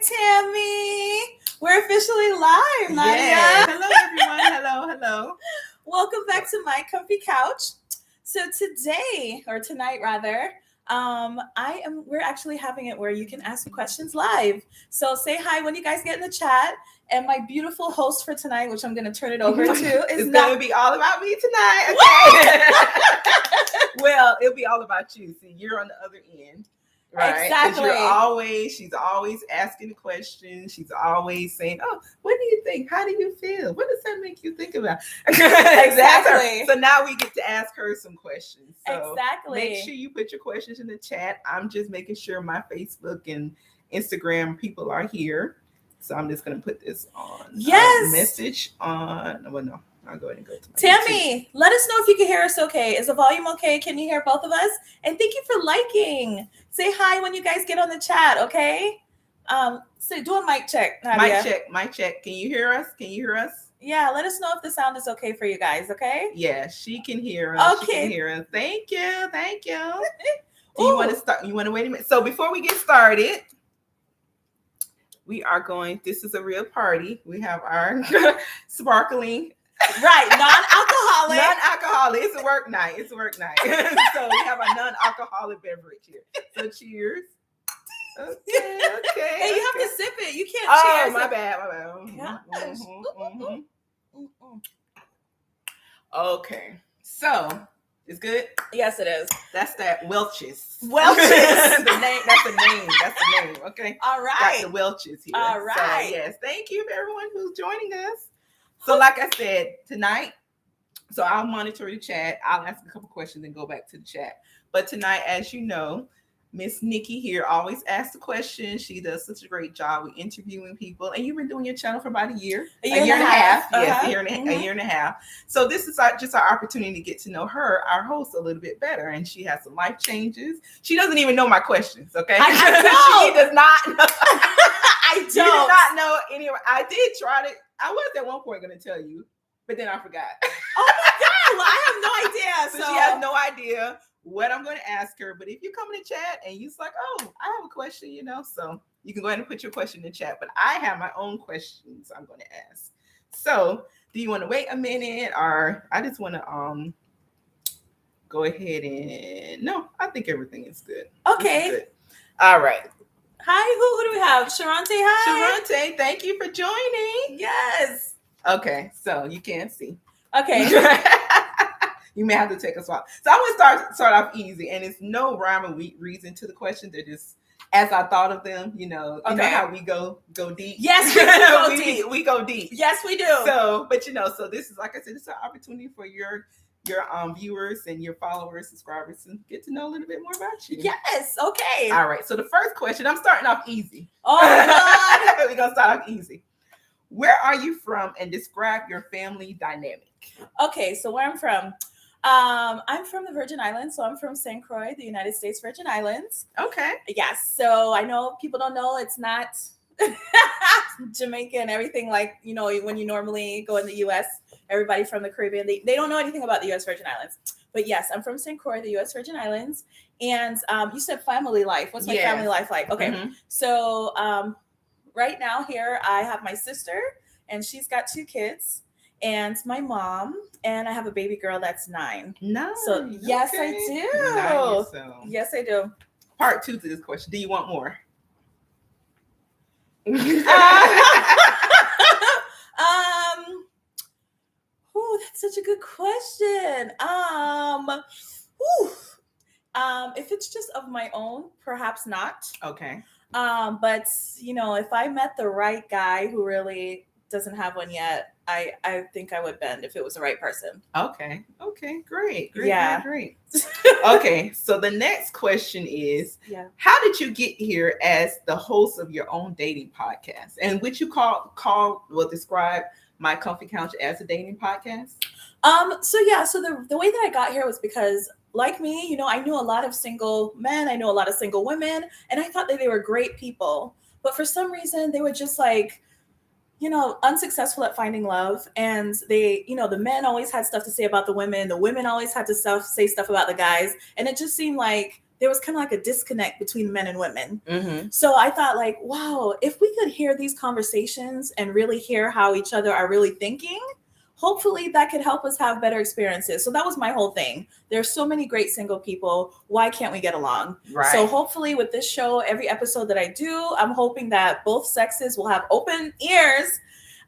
Tammy. We're officially live, Nadia. Yeah. Hello, everyone. Hello. Welcome back to my comfy couch. So today, or tonight rather, we're actually having it where you can ask questions live. So say hi when you guys get in the chat. And my beautiful host for tonight, which I'm going to turn it over to, is going to be all about me tonight. Okay. Well, it'll be all about you. See, you're on the other end. Right? Exactly. She's always asking the questions. She's always saying, "Oh, what do you think? How do you feel? What does that make you think about?" Exactly. So now we get to ask her some questions. So exactly. Make sure you put your questions in the chat. I'm just making sure my Facebook and Instagram people are here. So I'm just going to put this on. Yes. Message on. Well, no. I'll go ahead and go to my Tammy, let us know if you can hear us okay. Is the volume okay? Can you hear both of us? And thank you for liking. Say hi when you guys get on the chat, okay? So do a mic check, Nadia. Mic check. Can you hear us? Yeah, let us know if the sound is okay for you guys, okay? Yeah, she can hear us. Okay. She can hear us. Thank you. Do you want to start? You want to wait a minute? So before we get started, we are going, this is a real party. We have our sparkling. Right, non-alcoholic. It's a work night. So we have a non-alcoholic beverage here. So cheers. Okay. Hey, you have to sip it. You can't cheers. My bad. Gosh. Okay. So, it's good? Yes, it is. That's that Welch's. That's the name. Okay. All right. Got the Welch's here. All right. So, yes. Thank you for everyone who's joining us. So like I said, tonight, so I'll monitor the chat. I'll ask a couple questions and go back to the chat. But tonight, as you know, Miss Nikki here always asks the questions. She does such a great job with interviewing people. And you've been doing your channel for about a year and a half. Yes, a year and a half. So this is just our opportunity to get to know her, our host, a little bit better. And she has some life changes. She doesn't even know my questions, okay? I She does not know. I don't. She did not know any. I did try to. I was at one point going to tell you, but then I forgot. Oh my God! Well, I have no idea. So she has no idea what I'm going to ask her. But if you come in the chat and you're like, "Oh, I have a question," so you can go ahead and put your question in the chat. But I have my own questions I'm going to ask. So, do you want to wait a minute, or I just want to go ahead and? No, I think everything is good. Okay. Good. All right. Hi, who do we have? Sharante, hi. Sharante, thank you for joining. Yes. Okay, so you can't see. Okay. You may have to take a swap. So I'm going to start off easy, and it's no rhyme or reason to the questions. They're just as I thought of them. You know how we go deep. Yes, we go deep. We go deep. Yes, we do. So, but so this is, like I said, it's an opportunity for your viewers and your followers, subscribers, and get to know a little bit more about you. Yes. Okay. All right. So the first question, I'm starting off easy. Oh God. We're gonna start off easy. Where are you from, and describe your family dynamic? Okay. So where I'm from. I'm from the Virgin Islands, so I'm from St. Croix, the United States Virgin Islands. Okay. Yes. So I know people don't know it's not Jamaica and everything like, when you normally go in the U.S., everybody from the Caribbean, they don't know anything about the U.S. Virgin Islands. But yes, I'm from St. Croix, the U.S. Virgin Islands. And you said family life. What's my family life like? Okay. Mm-hmm. So right now here, I have my sister, and she's got 2 kids. And my mom, and I have a baby girl that's 9. No. So yes, I do. Nice. Yes, I do. Part 2 to this question. Do you want more? That's such a good question. If it's just of my own, perhaps not. Okay. But if I met the right guy who really doesn't have one yet, I think I would bend if it was the right person. Okay. Great. Yeah. Great. Okay. So the next question is, how did you get here as the host of your own dating podcast? And which you describe My Comfy Couch as a dating podcast? So the way that I got here was because, like me, I knew a lot of single men, I knew a lot of single women, and I thought that they were great people. But for some reason, they were just like, unsuccessful at finding love. And they, the men always had stuff to say about the women. The women always had to say stuff about the guys. And it just seemed like there was kind of like a disconnect between men and women. Mm-hmm. So I thought like, wow, if we could hear these conversations and really hear how each other are really thinking, hopefully that could help us have better experiences. So that was my whole thing. There's so many great single people. Why can't we get along? Right. So hopefully with this show, every episode that I do, I'm hoping that both sexes will have open ears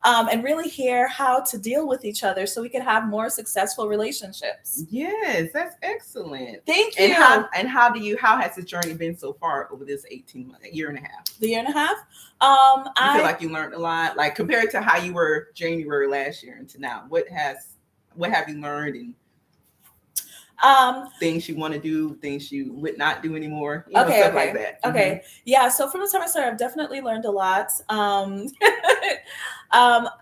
and really hear how to deal with each other so we can have more successful relationships. Yes, that's excellent. Thank you. And how has the journey been so far over this 18 months, year and a half? The year and a half? I feel like you learned a lot, like compared to how you were January last year and to now. What have you learned, and things you want to do, things you would not do anymore, stuff like that. Okay. Yeah. So from the time I started, I've definitely learned a lot.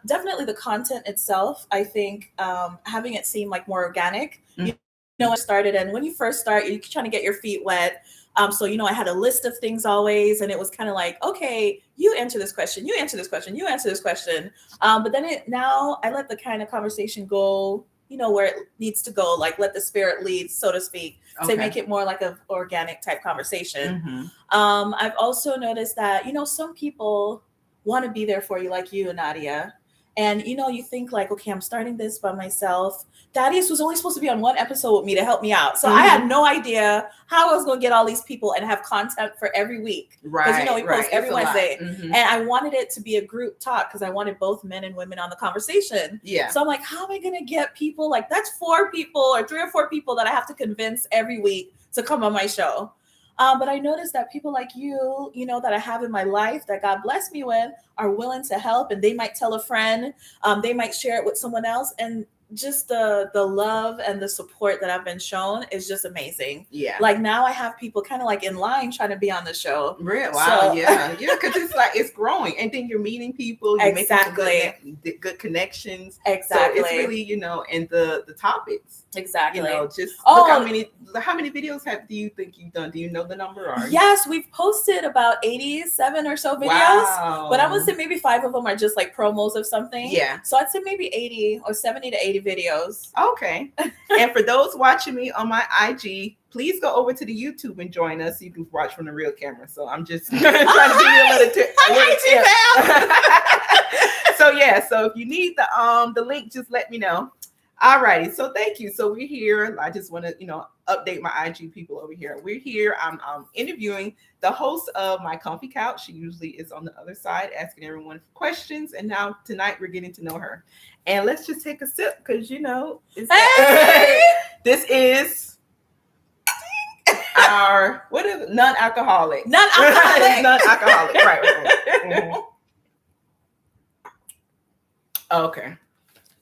Definitely the content itself. I think having it seem like more organic. Mm-hmm. You know, when I started, and when you first start, you're trying to get your feet wet. So, I had a list of things always, and it was kind of like, okay, you answer this question, you answer this question, you answer this question. But then now I let the kind of conversation go, where it needs to go, like let the spirit lead, so to speak, to make it more like an organic type conversation. Mm-hmm. I've also noticed that, some people want to be there for you, like you, Nadia. And, you think like, okay, I'm starting this by myself. Thaddeus was only supposed to be on one episode with me to help me out. So I had no idea how I was going to get all these people and have content for every week. Right. Because, we post every Wednesday. Mm-hmm. And I wanted it to be a group talk because I wanted both men and women on the conversation. Yeah. So I'm like, how am I going to get people? Like, that's 4 people or 3 or 4 people that I have to convince every week to come on my show. But I noticed that people like you, that I have in my life that God blessed me with are willing to help, and they might tell a friend, they might share it with someone else. And just the love and the support that I've been shown is just amazing. Yeah. Like now I have people kind of like in line trying to be on the show. Really? Wow. Yeah. Because it's like, it's growing. And then you're meeting people. You're making good connections. Exactly. So it's really, and the topics. Exactly. Just look how many videos do you think you've done? Do you know the number? Or yes, we've posted about 87 or so videos. Wow. But I would say maybe 5 of them are just like promos of something. Yeah. So I'd say maybe 80 or 70 to 80 videos. Okay. And for those watching me on my IG, please go over to the YouTube and join us so you can watch from the real camera. So I'm just trying to give you a little tip. So if you need the link, just let me know. All righty. So thank you. So we're here. I just want to, update my IG people over here. We're here. I'm interviewing the host of My Comfy Couch. She usually is on the other side asking everyone questions. And now tonight we're getting to know her. And let's just take a sip because, this is our, what is it? Non-alcoholic. Non-alcoholic. Non-alcoholic. Right. Mm-hmm. Okay.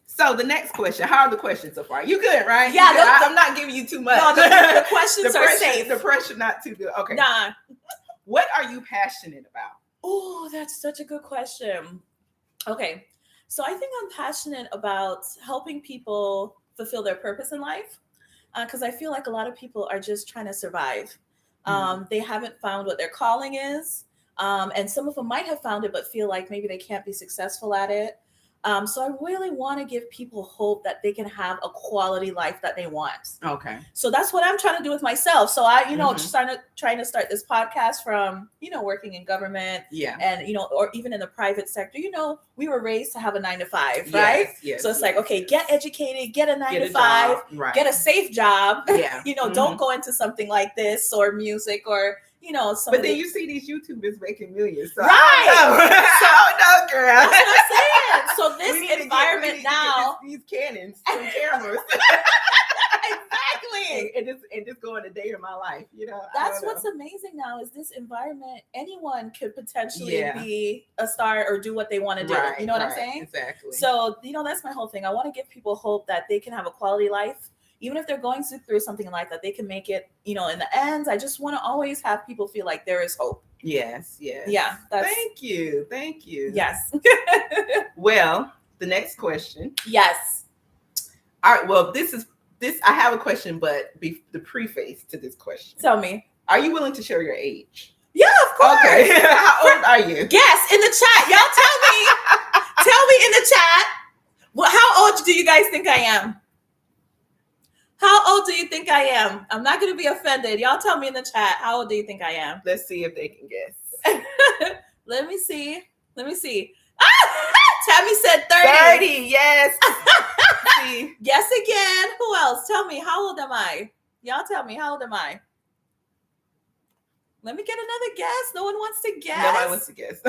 So the next question, how are the questions so far? You good, right? Yeah. I'm not giving you too much. No, the questions are safe. The pressure not too good. Okay. Nah. What are you passionate about? Oh, that's such a good question. Okay. So I think I'm passionate about helping people fulfill their purpose in life because I feel like a lot of people are just trying to survive. They haven't found what their calling is. And some of them might have found it, but feel like maybe they can't be successful at it. So I really want to give people hope that they can have a quality life that they want. Okay. So that's what I'm trying to do with myself. So I, trying to start this podcast from, working in government. Yeah. And, or even in the private sector, we were raised to have a 9-to-5, right? Yes. So it's like, okay, get educated, get a 9-to-5, right. Get a safe job. Yeah. Don't go into something like this or music or, but then you see these YouTubers making millions. So right. I don't know, girl. That's what I'm saying. So this environment now. These cannons, some cameras. Exactly. And just going a day of my life, That's what's amazing now is this environment, anyone could potentially be a star or do what they want to do. Right, you know what I'm saying? Exactly. So, that's my whole thing. I want to give people hope that they can have a quality life. Even if they're going through something like that, they can make it, in the end. I just want to always have people feel like there is hope. Yes. Yeah. Thank you. Yes. Well, the next question. Yes. All right. Well, I have a question, but the preface to this question. Tell me. Are you willing to share your age? Yeah, of course. Okay. How old are you? Yes, in the chat. Y'all tell me. Tell me in the chat. Well, how old do you guys think I am? How old do you think I am? I'm not going to be offended. Y'all tell me in the chat. How old do you think I am? Let's see if they can guess. Let me see. Tammy said 30. 30, yes. See. Guess again. Who else? Tell me, how old am I? Y'all tell me, how old am I? Let me get another guess. No one wants to guess. Nobody wants to guess.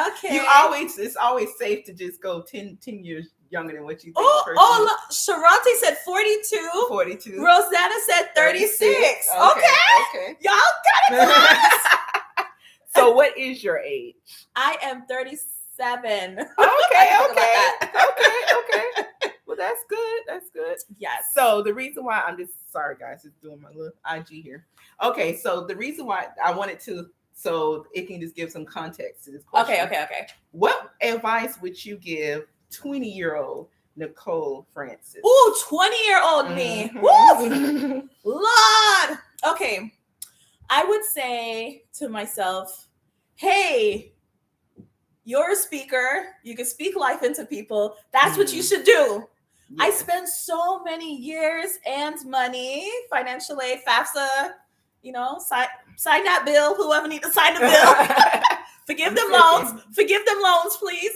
Okay. It's always safe to just go 10 years younger than what you think. Look, Sharante said 42. 42. Rosanna said 36. Okay. Y'all got it close. So what is your age? I am 37. Okay. Well, that's good. Yes. So the reason why sorry guys, just doing my little IG here. Okay, so the reason why I wanted to, so it can just give some context to this question. Okay. What advice would you give 20-year-old Nichole Francis? Ooh, 20-year-old me. Woo! Lord. Okay. I would say to myself, hey, you're a speaker. You can speak life into people. That's what you should do. Yes. I spent so many years and money, financial aid, FAFSA, sign that bill. Whoever needs to sign the bill. Forgive them loans, please.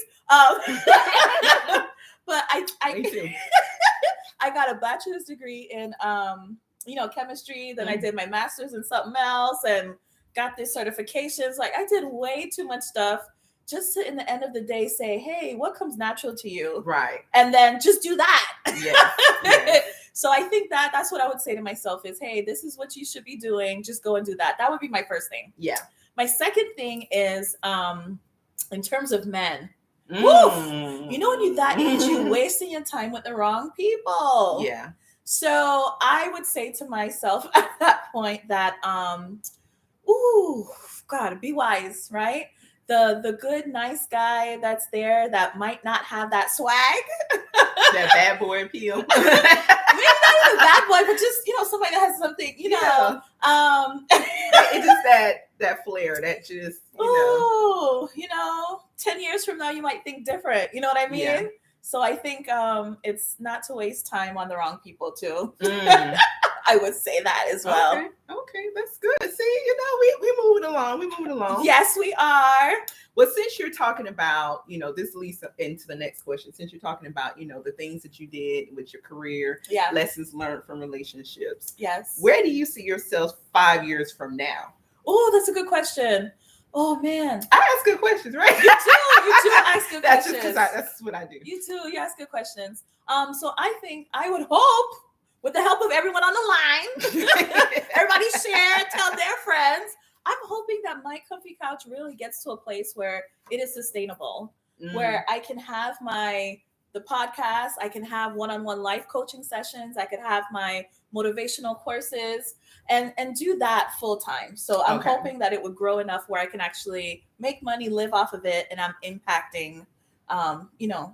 But Me too. I got a bachelor's degree in chemistry. Then I did my master's in something else and got these certifications. Like, I did way too much stuff just to, in the end of the day, say, hey, what comes natural to you? Right. And then just do that. Yes. So I think that's what I would say to myself is, hey, this is what you should be doing. Just go and do that. That would be my first thing. Yeah. My second thing is in terms of men. Woof! When you're that age, you're wasting your time with the wrong people. Yeah. So I would say to myself at that point that, God, be wise, right? The good, nice guy that's there that might not have that swag. That bad boy appeal. Maybe not even bad boy, but just, somebody that has something, Yeah. It's just that flair, that just, 10 years from now, you might think different. You know what I mean? Yeah. So I think it's not to waste time on the wrong people too. I would say that as well. Okay, that's good. See, we moving along. Yes, we are. Well, since you're talking about, this leads into the next question. Since you're talking about, the things that you did with your career, lessons learned from relationships. Yes. What do you see yourself 5 years from now? Oh, that's a good question. Oh man, I ask good questions, right? You do ask good questions. Just because that's what I do. You too. You ask good questions. So I think I would hope, with the help of everyone on the line, everybody share, tell their friends. I'm hoping that my comfy couch really gets to a place where it is sustainable, where I can have the podcast, I can have one-on-one life coaching sessions, I could have my motivational courses and do that full time. So I'm hoping that it would grow enough where I can actually make money, live off of it, and I'm impacting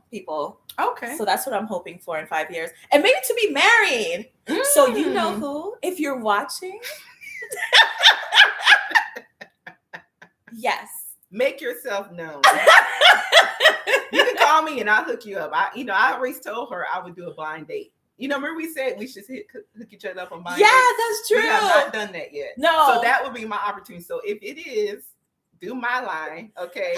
people. Okay. So that's what I'm hoping for in 5 years. And maybe to be married. So you know who, if you're watching. Yes. Make yourself known. You can call me and I'll hook you up. I always told her I would do a blind date. Remember we said we should hook each other up on blind dates? Yeah, that's true. We have not done that yet. No. So that would be my opportunity. So if it is, do my line, okay?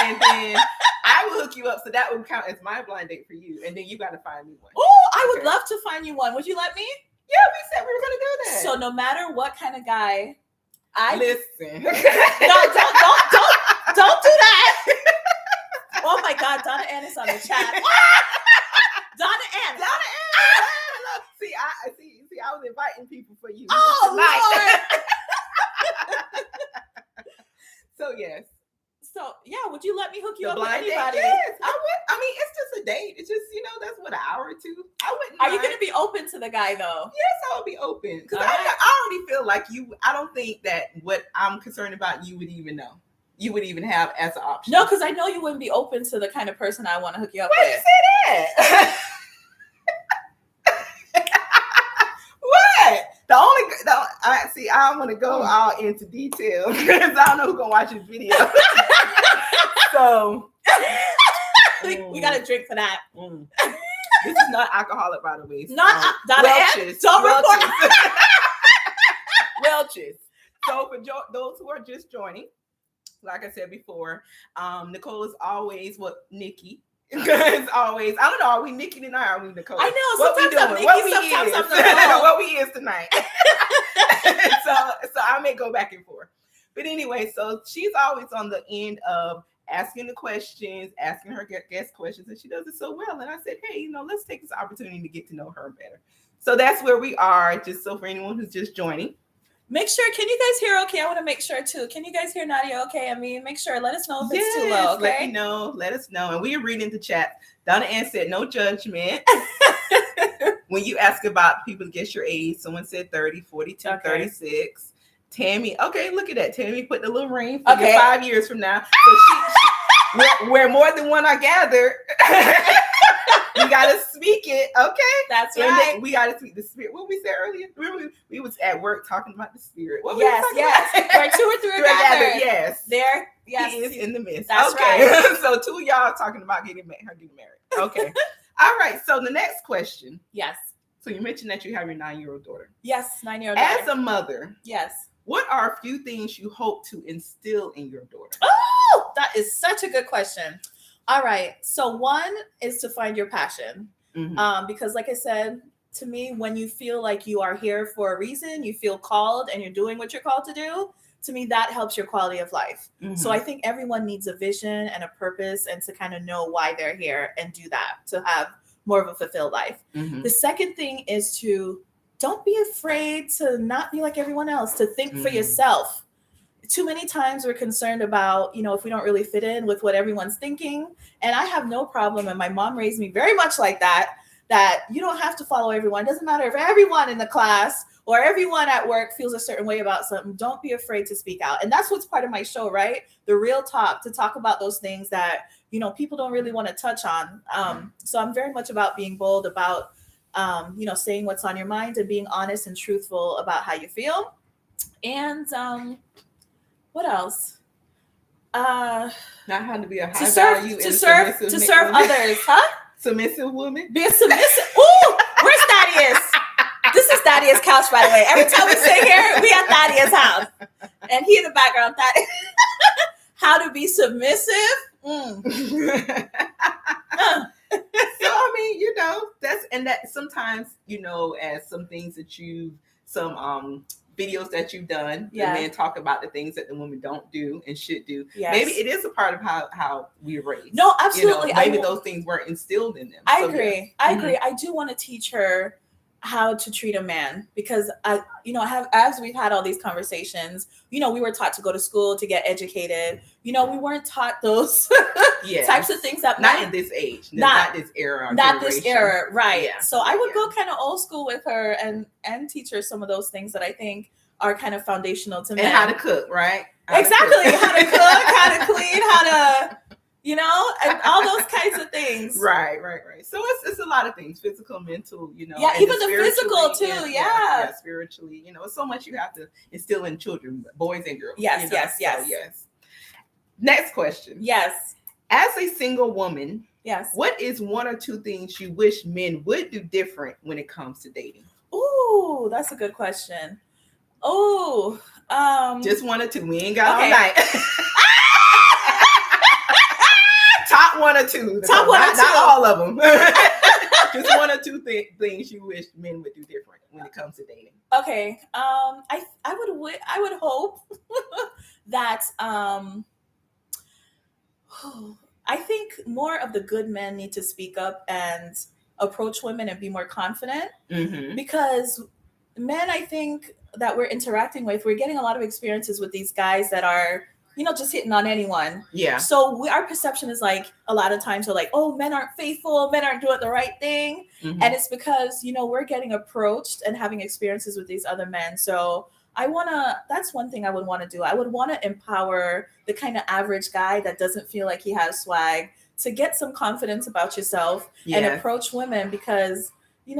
And then I will hook you up. So that would count as my blind date for you. And then you got to find me one. Oh, I would love to find you one. Would you let me? Yeah, we said we were going to do that. So no matter what kind of guy listen. No, don't do that. Oh my God, Donna Ann is on the chat. Donna Ann. See, I was inviting people for you. Oh, Lord. So yes. So yeah, would you let me hook you up with blind anybody? Date? Yes, I would. I mean, it's just a date. It's just, that's what, an hour or two. I wouldn't. Are you going to be open to the guy though? Yes, I would be open. Because I already feel like I don't think that what I'm concerned about you would even know. You would even have as an option. No, because I know you wouldn't be open to the kind of person I want to hook you up with. Why you say that? I don't want to go all into detail because I don't know who's gonna watch this video. So we got to drink for that. This is not alcoholic, by the way. Not Welch's. don't report. Welch's. So for those who are just joining, like I said before, Nichole is always Nikki. It's always, I don't know, are we Nikki tonight or are we Nichole? I know, what we sometimes I'm doing? Nikki, What we sometimes is. I'm Nichole. What we is tonight. so I may go back and forth. But anyway, so she's always on the end of asking the questions, asking her guest questions, and she does it so well. And I said, hey, let's take this opportunity to get to know her better. So that's where we are, just so for anyone who's just joining. Make sure, can you guys hear okay? I want to make sure too. Can you guys hear Nadia okay? I mean, make sure, let us know if it's too low, okay? Let us know. And we are reading the chat. Donna Ann said, no judgment. When you ask about people guess your age, someone said 30, 42, okay. 36. Tammy, okay, look at that. Tammy put the little ring for 5 years from now. So she we're more than one, I gather. We gotta speak it, okay? That's right. We gotta speak the spirit. What we said earlier, we was at work talking about the spirit. What yes. Where 2 or 3 are gathered. Yes, there. Yes, he is in the midst. That's okay. Right. So 2 of y'all talking about getting married. Okay. All right. So the next question. Yes. So you mentioned that you have your 9-year-old daughter. Yes, 9-year-old daughter. As a mother. Yes. What are a few things you hope to instill in your daughter? Oh, that is such a good question. All right. So one is to find your passion. Mm-hmm. Because like I said, to me, when you feel like you are here for a reason, you feel called and you're doing what you're called to do, to me, that helps your quality of life. Mm-hmm. So I think everyone needs a vision and a purpose and to kind of know why they're here and do that to have more of a fulfilled life. Mm-hmm. The second thing is to don't be afraid to not be like everyone else, to think for yourself. Too many times we're concerned about, if we don't really fit in with what everyone's thinking. And I have no problem. And my mom raised me very much like that you don't have to follow everyone. It doesn't matter if everyone in the class or everyone at work feels a certain way about something. Don't be afraid to speak out. And that's what's part of my show, right? The real talk, to talk about those things that, people don't really want to touch on. So I'm very much about being bold, about, saying what's on your mind and being honest and truthful about how you feel. And what else? Not how to be a high value to serve others, huh? Submissive woman. Be a submissive. Ooh, where's Thaddeus? This is Thaddeus' couch, by the way. Every time we sit here, we at Thaddeus' house, and he in the background. How to be submissive. So I mean, that sometimes as some things that some videos that you've done, the men talk about the things that the women don't do and should do. Yes. Maybe it is a part of how we raised. No, absolutely. Maybe those things weren't instilled in them. I agree. I agree. I do want to teach her how to treat a man because as we've had all these conversations, we were taught to go to school to get educated. We weren't taught those types of things that not in this age, not this era, this era, right? Yeah. So I would go kind of old school with her and teach her some of those things that I think are kind of foundational to men. And how to cook, right? How to cook, how to clean, how to and all those kinds of things. Right. So it's a lot of things, physical, mental, Yeah, even the physical too, yeah. Spiritually, it's so much you have to instill in children, boys and girls. Yes. So, yes. Next question. Yes. As a single woman, yes, what is 1 or 2 things you wish men would do different when it comes to dating? Ooh, that's a good question. Oh, just 1 or 2. We ain't got all night. Top 1 or 2. Top 1 or 2. Not all of them. Just 1 or 2 things you wish men would do different when it comes to dating. Okay. I would hope that I think more of the good men need to speak up and approach women and be more confident because men, I think that we're interacting with, we're getting a lot of experiences with these guys that are just hitting on anyone. Yeah. So our perception is like a lot of times we're like, oh, men aren't faithful, men aren't doing the right thing. And it's because, we're getting approached and having experiences with these other men. So that's one thing I would want to do. I would want to empower the kind of average guy that doesn't feel like he has swag to get some confidence about yourself and approach women because we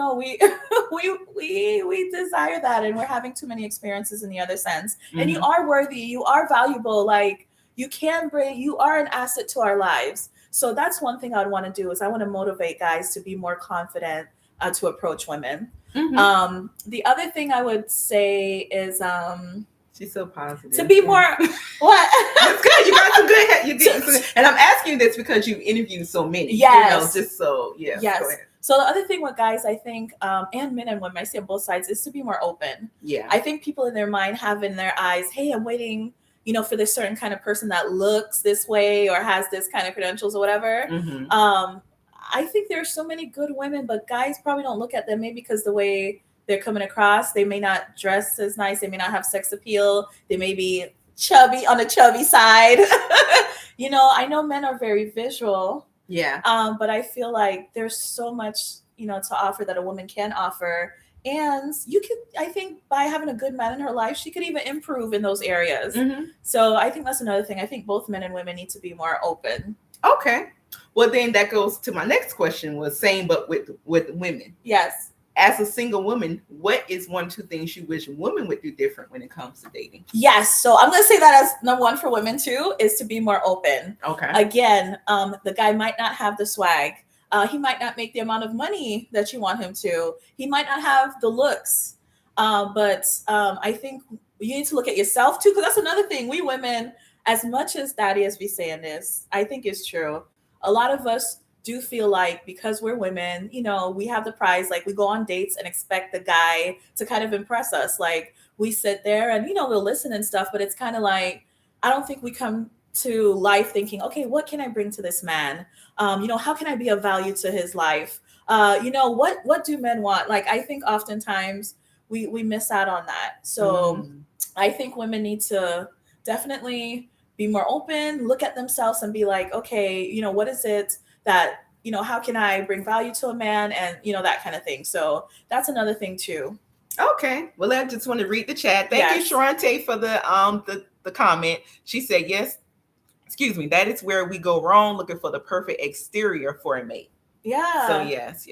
desire that and we're having too many experiences in the other sense. And you are worthy, you are valuable, like you are an asset to our lives. So that's one thing I would want to do is I want to motivate guys to be more confident to approach women. The other thing I would say is she's so positive. To be more what? That's good. You got some good. You get some, and I'm asking you this because you interviewed so many. Yes. Just so yes. Yes. Go ahead. So the other thing with guys, I think, and men and women, I see on both sides, is to be more open. Yeah. I think people in their mind have in their eyes, hey, I'm waiting, for this certain kind of person that looks this way or has this kind of credentials or whatever. I think there are so many good women, but guys probably don't look at them maybe because the way they're coming across, they may not dress as nice, they may not have sex appeal, they may be chubby on the chubby side. I know men are very visual. Yeah. But I feel like there's so much, to offer that a woman can offer. And I think by having a good man in her life, she could even improve in those areas. So I think that's another thing. I think both men and women need to be more open. Okay. Well, then that goes to my next question was same, but with women. Yes. As a single woman, what is 1, 2 things you wish women would do different when it comes to dating? Yes. So I'm going to say that as number one for women too, is to be more open. Okay. Again, the guy might not have the swag. He might not make the amount of money that you want him to. He might not have the looks. But I think you need to look at yourself too, because that's another thing. We women, as much as Daddy as we saying this, I think is true. A lot of us do feel like because we're women, we have the prize, like we go on dates and expect the guy to kind of impress us. Like we sit there and, we'll listen and stuff, but it's kind of like, I don't think we come to life thinking, okay, what can I bring to this man? How can I be of value to his life? What do men want? Like, I think oftentimes we miss out on that. So I think women need to definitely be more open, look at themselves and be like, okay, what is it that, how can I bring value to a man and, that kind of thing. So that's another thing too. Okay. Well, I just want to read the chat. Thank you, Sharante, for the comment. She said, yes, excuse me, that is where we go wrong, looking for the perfect exterior for a mate. Yeah. So yes.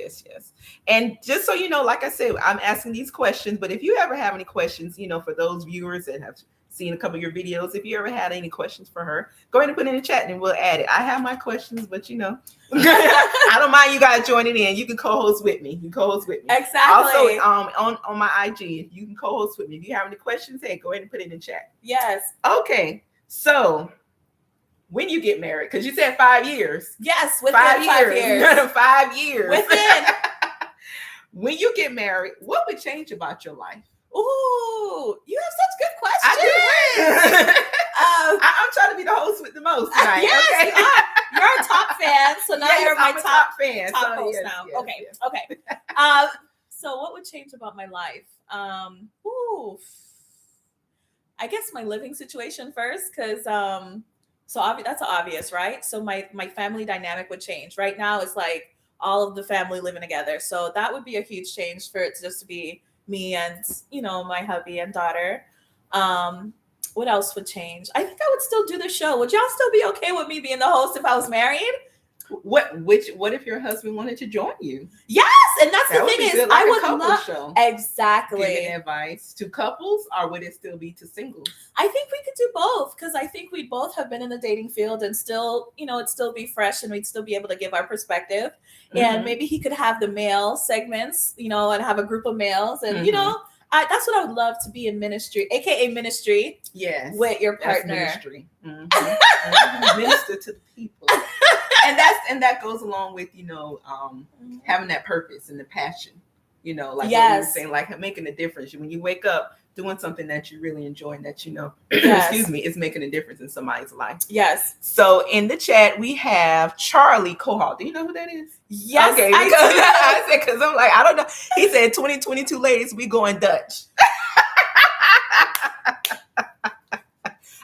And just so you know, like I said, I'm asking these questions, but if you ever have any questions, for those viewers that have seen a couple of your videos, if you ever had any questions for her, go ahead and put it in the chat and we'll add it. I have my questions, but I don't mind you guys joining in. You can co-host with me. Exactly. Also, on my IG, you can co-host with me. If you have any questions, hey, go ahead and put it in the chat. Yes. Okay. So when you get married, because you said 5 years. Yes, within 5 years. 5 years. Within. When you get married, what would change about your life? Ooh, you have such good questions. I do. I'm trying to be the host with the most tonight. Yes, okay? You're a top fan, so now you're my top fan. Top host yes, now. Yes, okay, yes. okay. So what would change about my life? I guess my living situation first, because that's obvious, right? So my family dynamic would change. Right now, it's like all of the family living together, so that would be a huge change for it just to be me and my hubby and daughter. What else would change? I think I would still do the show. Would y'all still be okay with me being the host if I was married? What if your husband wanted to join you? Yes, and that's the thing is, I would love show. Exactly giving advice to couples, or would it still be to singles? I think we could do both, because I think we both have been in the dating field and still, it'd still be fresh and we'd still be able to give our perspective. And maybe he could have the male segments, and have a group of males, and that's what I would love to be in ministry, aka ministry. Yes, with your partner. That's ministry. Minister to the people. And that goes along with having that purpose and the passion, like what you were saying, like making a difference when you wake up, doing something that you really enjoy and that excuse me, is making a difference in somebody's life. Yes. So in the chat we have Charlie Kohal. Do you know who that is? Yes. Okay, I said, because I'm like, I don't know. He said 2022 ladies, we going Dutch.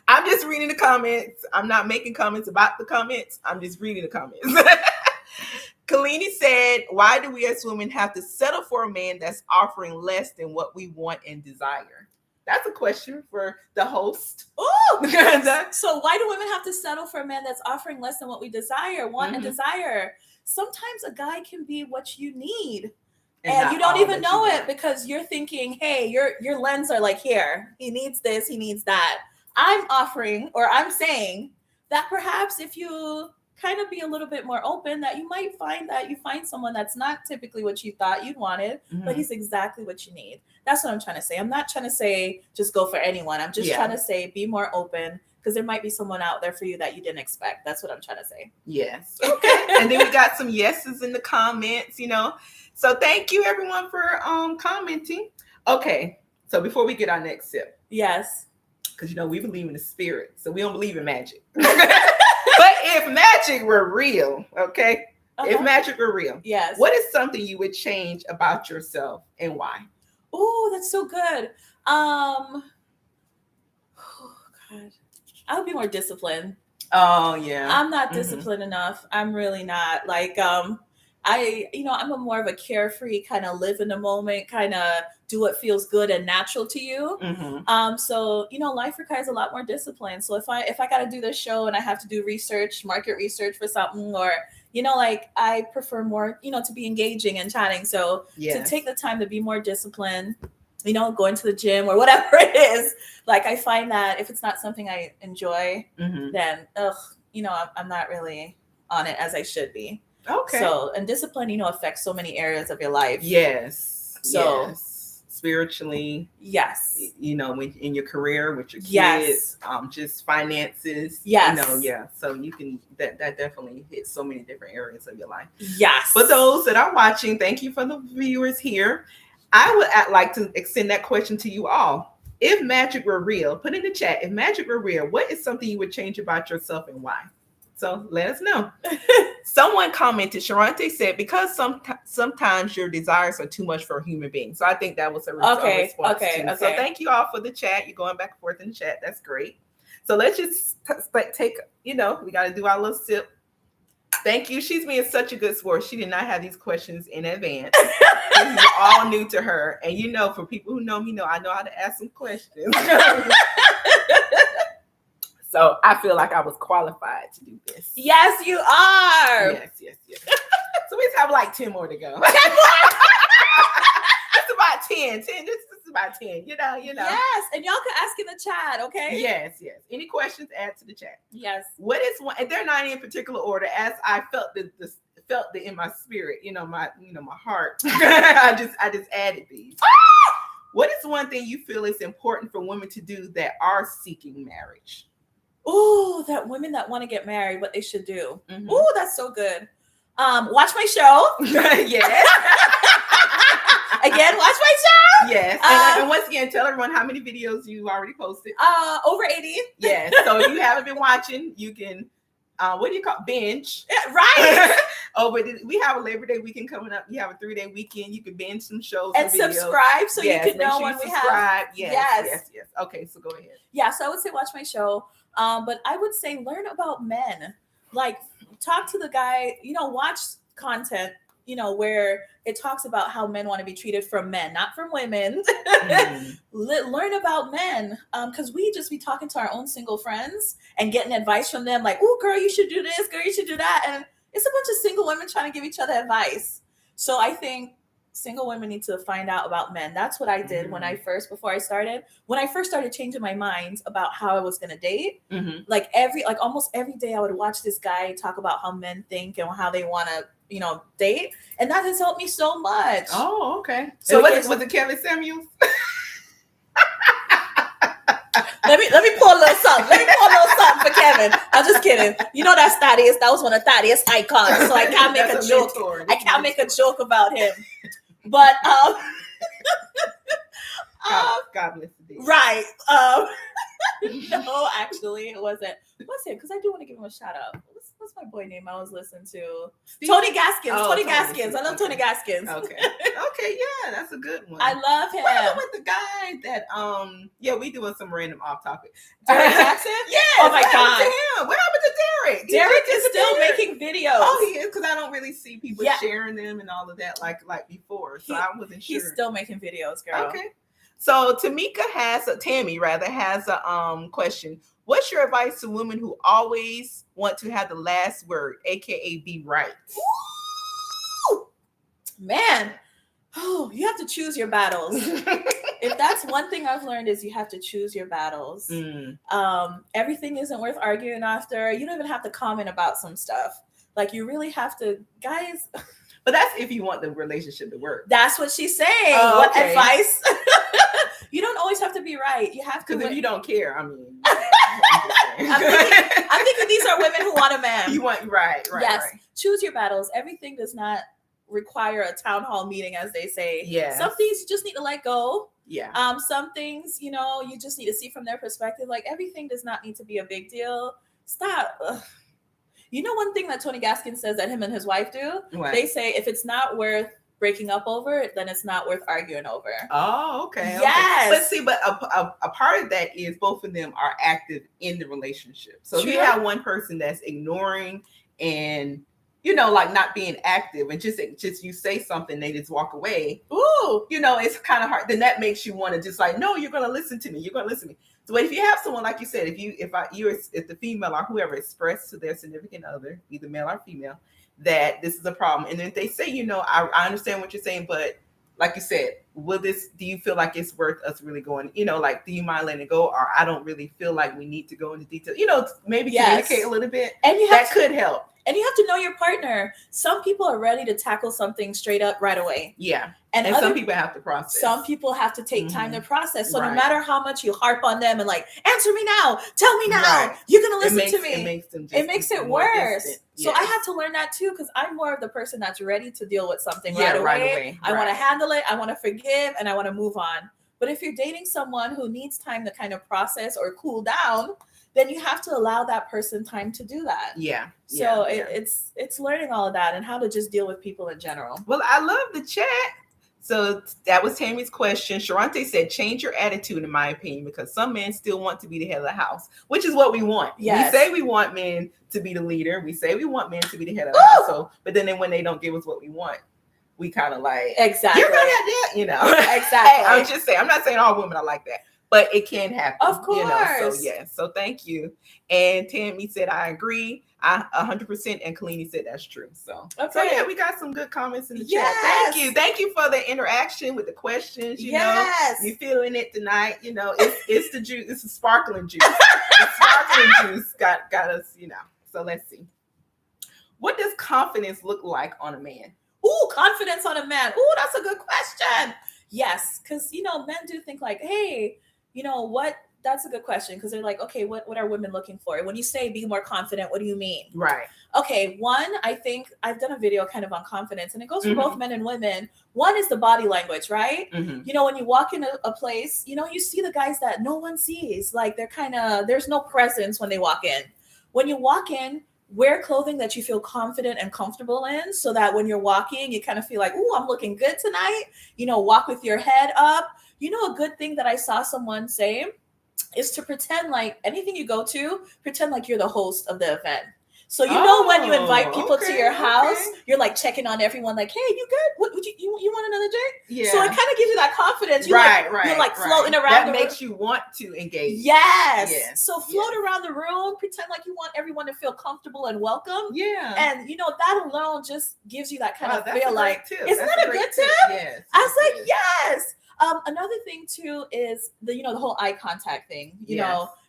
I'm just reading the comments. I'm not making comments about the comments. I'm just reading the comments. Kalini said, why do we as women have to settle for a man that's offering less than what we want and desire? That's a question for the host. Oh, so why do women have to settle for a man that's offering less than what we want and desire? Sometimes a guy can be what you need. And you don't even know it because you're thinking, hey, your lens are like, here, he needs this, he needs that. I'm offering, or I'm saying that perhaps if you kind of be a little bit more open, that you might find that you find someone that's not typically what you thought you'd wanted, but he's exactly what you need. That's what I'm trying to say. I'm not trying to say just go for anyone. I'm just trying to say be more open, because there might be someone out there for you that you didn't expect. That's what I'm trying to say. Yes. Okay. And then we got some yeses in the comments, So thank you everyone for commenting. Okay. So before we get our next sip. Yes. Because we believe in the spirit. So we don't believe in magic. But if magic were real, okay? If magic were real, yes. What is something you would change about yourself and why? Oh, that's so good. Oh God. I would be more disciplined. Oh yeah. I'm not disciplined enough. I'm really not. Like I'm more of a carefree, kind of live in the moment, kind of do what feels good and natural to you. So life requires a lot more discipline. So if I got to do this show and I have to do market research for something, or I prefer more to be engaging and chatting. So to take the time to be more disciplined, going to the gym or whatever it is, I find that if it's not something I enjoy, then I'm not really on it as I should be. Okay. So, and discipline, affects so many areas of your life. Yes. So spiritually. Yes. In your career, with your kids, just finances. Yes. So you can, that definitely hits so many different areas of your life. Yes. For those that are watching, thank you for the viewers here. I would like to extend that question to you all. If magic were real, put in the chat. If magic were real, what is something you would change about yourself and why? So let us know. Someone commented, Sharante said, because sometimes your desires are too much for a human being. So I think that was a response too. So thank you all for the chat. You're going back and forth in the chat. That's great. So let's just take, we got to do our little sip. Thank you. She's being such a good sport. She did not have these questions in advance. This is all new to her. And for people who know me, I know how to ask some questions. So I feel like I was qualified to do this. Yes, you are. Yes. So we have 10 more to go. 10 more? It's about 10. This is about 10. Yes, and y'all can ask in the chat, okay? Yes. Any questions, add to the chat. Yes. What is one? And they're not in particular order. As I felt it in my spirit, my heart. I just added these. What is one thing you feel is important for women to do that are seeking marriage? Oh, that women that want to get married, what they should do. Oh, that's so good. Watch my show. Yes. Again, watch my show. Yes. And once again, tell everyone how many videos you already posted. Over 80. Yes. So if you haven't been watching, you can what do you call binge? Right. But we have a Labor Day weekend coming up. You have a 3-day weekend. You can binge some shows and subscribe so you can know when we have. Yes. Okay, so go ahead. Yeah, so I would say watch my show. But I would say learn about men. Talk to the guy. Watch content. Where it talks about how men want to be treated from men, not from women. Learn about men, because we just be talking to our own single friends and getting advice from them, oh, girl, you should do this, girl, you should do that, and it's a bunch of single women trying to give each other advice. So I think single women need to find out about men. That's what I did when I first started changing my mind about how I was going to date. Almost every day I would watch this guy talk about how men think and how they want to date, and that has helped me so much. Oh, okay. So was it Kevin Samuels? Let me pull a little something. For Kevin. I'm just kidding. That's Thaddeus. That was one of Thaddeus' icons. So I can't make a joke. I can't make a joke about him. But God bless the day. Right. No, actually, it wasn't. What's it? Because I do want to give him a shout out. What's my boy name I was listening to? Steve? Tony Gaskins. Oh, Tony Gaskins. I love Tony Gaskins. Okay. Yeah, that's a good one. I love him. What happened with the guy that we doing some random off topic. Derek Jackson? Yes. Oh my God. What happened to Derek? Derek is still making videos. Oh, he is, because I don't really see people sharing them and all of that like before. So I wasn't sure. He's still making videos, girl. Okay. So Tammy has a question. What's your advice to women who always want to have the last word, aka be right? Ooh, man, you have to choose your battles. if that's one thing I've learned is you have to choose your battles. Everything isn't worth arguing after. You don't even have to comment about some stuff. Like you really have to, guys. But that's if you want the relationship to work. That's what she's saying. Oh, what okay. advice? You don't always have to be right. You have to. Because if you don't care, I mean, I'm thinking these are women who want a man. You want right. Yes. Right. Choose your battles. Everything does not require a town hall meeting, as they say. Yeah. Some things you just need to let go. Yeah. Some things, you just need to see from their perspective. Like everything does not need to be a big deal. Stop. Ugh. You know, one thing that Tony Gaskins says that him and his wife do? What? They say if it's not worth breaking up over, then it's not worth arguing over. Oh, okay. Yes. Okay. But see, a part of that is both of them are active in the relationship. So if you have one person that's ignoring and like not being active and just you say something, they just walk away. Ooh, it's kind of hard. Then that makes you want to just like, no, you're going to listen to me. You're going to listen to me. So if you have someone, like you said, if the female or whoever expressed to their significant other, either male or female, that this is a problem. And then they say, I understand what you're saying, but like you said, do you feel like it's worth us really going, like, do you mind letting it go? Or I don't really feel like we need to go into detail, maybe communicate a little bit. And could help. And you have to know your partner. Some people are ready to tackle something straight up right away. Yeah. And some people have to process. Some people have to take time to process. So no matter how much you harp on them and like, answer me now, tell me now, you're going to listen to me. It makes it worse. Yes. So I had to learn that too, because I'm more of the person that's ready to deal with something right away. I want to handle it. I want to forgive and I want to move on. But if you're dating someone who needs time to kind of process or cool down, then you have to allow that person time to do that. Yeah. So it's learning all of that and how to just deal with people in general. Well, I love the chat. So that was Tammy's question. Sharante said, change your attitude, in my opinion, because some men still want to be the head of the house, which is what we want. Yes. We say we want men to be the leader. We say we want men to be the head of the house. So, but then when they don't give us what we want, we kind of like, exactly. You're going to have that, Exactly. Hey, I'm just saying, I'm not saying all women are like that. But it can happen. Of course. So So thank you. And Tammy said, I agree. 100%. And Kalini said that's true. So yeah, we got some good comments in the chat. Thank you. Thank you for the interaction with the questions. You feeling it tonight. It's the juice. It's the sparkling juice. The sparkling juice got us, So let's see. What does confidence look like on a man? Ooh, confidence on a man. Ooh, that's a good question. Yes, because, men do think like, hey, what? That's a good question, because they're like, okay, what are women looking for? When you say be more confident, what do you mean? Right. Okay, one, I think I've done a video kind of on confidence, and it goes for both men and women. One is the body language, right? When you walk in a place, you see the guys that no one sees. Like they're kind of, there's no presence when they walk in. When you walk in, wear clothing that you feel confident and comfortable in, so that when you're walking, you kind of feel like, ooh, I'm looking good tonight. Walk with your head up. A good thing that I saw someone say is to pretend like anything you go to, pretend like you're the host of the event. So when you invite people to your house, you're like checking on everyone, like, hey, you good? What would you want another drink? Yeah. So it kind of gives you that confidence. You're like floating around. That makes you want to engage. Yes. So float around the room, pretend like you want everyone to feel comfortable and welcome. Yeah. And that alone just gives you that kind of feel like, isn't that a good tip? Yes. I was like, yes. Another thing too is the whole eye contact thing.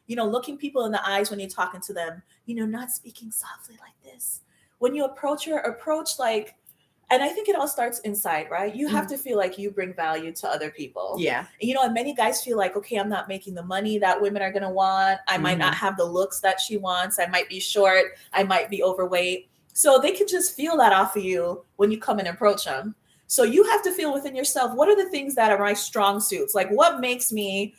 Looking people in the eyes when you're talking to them. Not speaking softly like this. When you approach like, and I think it all starts inside, right? You have to feel like you bring value to other people. Yeah. And many guys feel like, okay, I'm not making the money that women are gonna want. I might not have the looks that she wants. I might be short. I might be overweight. So they can just feel that off of you when you come and approach them. So you have to feel within yourself, what are the things that are my strong suits? Like what makes me,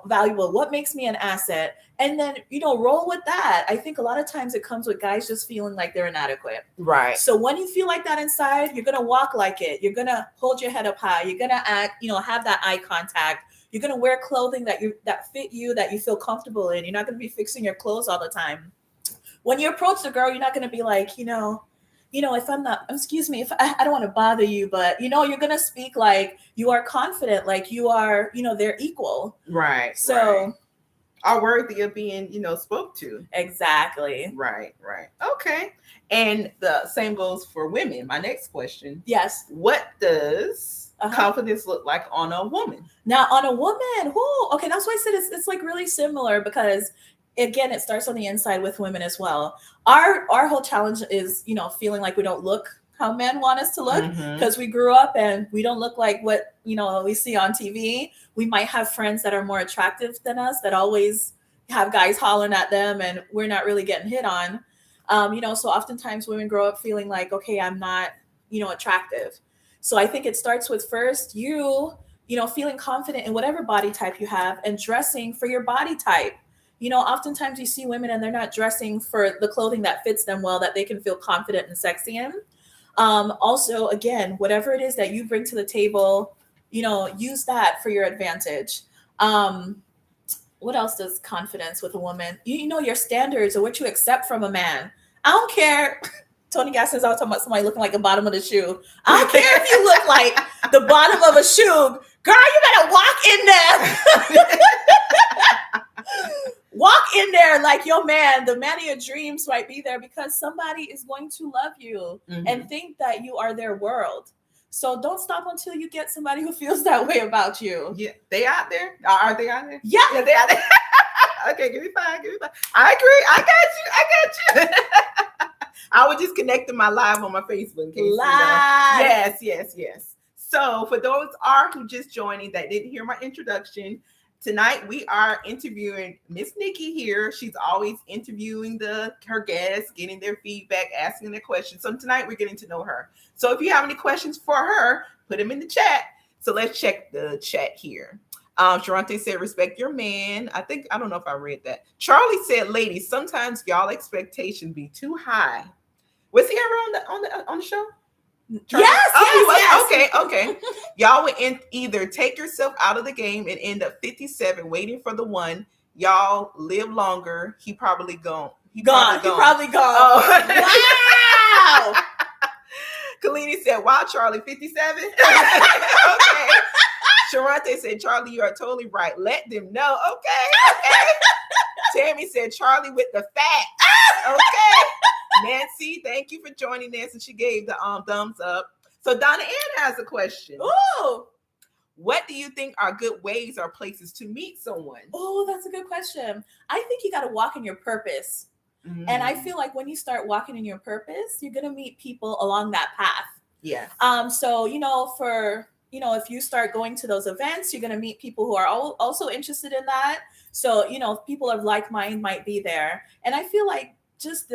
valuable? What makes me an asset? And then, roll with that. I think a lot of times it comes with guys just feeling like they're inadequate. Right. So when you feel like that inside, you're going to walk like it. You're going to hold your head up high. You're going to act, have that eye contact. You're going to wear clothing that fit you, that you feel comfortable in. You're not going to be fixing your clothes all the time. When you approach the girl, you're not going to be like, if I'm not, excuse me, if I don't want to bother you, but, you're going to speak like you are confident, like you are, they're equal. Right. So are worthy of being, spoke to. Exactly. Right. Okay. And the same goes for women. My next question. Yes. What does confidence look like on a woman? Now, on a woman, okay, that's why I said it's like really similar, because again, it starts on the inside with women as well. Our whole challenge is, feeling like we don't look how men want us to look, because we grew up and we don't look like what we see on TV. We might have friends that are more attractive than us that always have guys hollering at them, and we're not really getting hit on. So oftentimes women grow up feeling like, okay, I'm not attractive. So I think it starts with first feeling confident in whatever body type you have and dressing for your body type. Oftentimes you see women and they're not dressing for the clothing that fits them well, that they can feel confident and sexy in. Also, again, whatever it is that you bring to the table, use that for your advantage. What else does confidence with a woman? You know your standards or what you accept from a man. I don't care. Tony Gasson's always talking about somebody looking like the bottom of the shoe. I don't care if you look like the bottom of a shoe. Girl, you better walk in there. Walk in there like your man, the man of your dreams might be there, because somebody is going to love you and think that you are their world. So don't stop until you get somebody who feels that way about you. Yeah, they out there? Are they out there? Yeah, they out there. Okay, give me five. I agree. I got you. I was just connecting my live on my Facebook in case. Live. Yes. So for those who just joining that didn't hear my introduction, tonight we are interviewing Miss Nikki here. She's always interviewing her guests, getting their feedback, asking their questions. So tonight we're getting to know her. So if you have any questions for her, put them in the chat. So let's check the chat here. Sharante said, respect your man. I don't know if I read that. Charlie said, ladies, sometimes y'all expectations be too high. Was he ever on the show? Charlie? Yes. Okay. Y'all would either take yourself out of the game and end up 57 waiting for the one. Y'all live longer. He probably gone. He probably gone. Oh. Wow. Kalini said, wow, Charlie, 57? Okay. Sharante said, Charlie, you are totally right. Let them know. Okay. Tammy said, Charlie with the facts. Okay. Nancy, thank you for joining us. And she gave the thumbs up. So Donna Ann has a question. Ooh. What do you think are good ways or places to meet someone? Oh, that's a good question. I think you got to walk in your purpose. And I feel like when you start walking in your purpose, you're going to meet people along that path. Yes. So, if you start going to those events, you're going to meet people who are also interested in that. So, people of like mind might be there. And I feel like just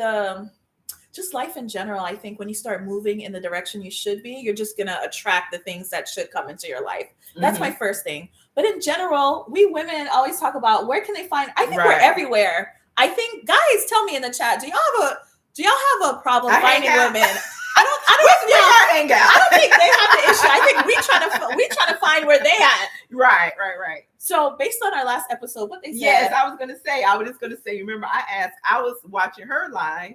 life in general, I think when you start moving in the direction you should be, you're just going to attract the things that should come into your life. That's my first thing. But in general, we women always talk about where can they find, I think we're everywhere. I think, guys, tell me in the chat, do y'all have a problem finding women? I don't hang out. I don't think they have the issue. I think we trying to find where they at. Right. So based on our last episode, what they said. Yes, I was just gonna say, remember I was watching her live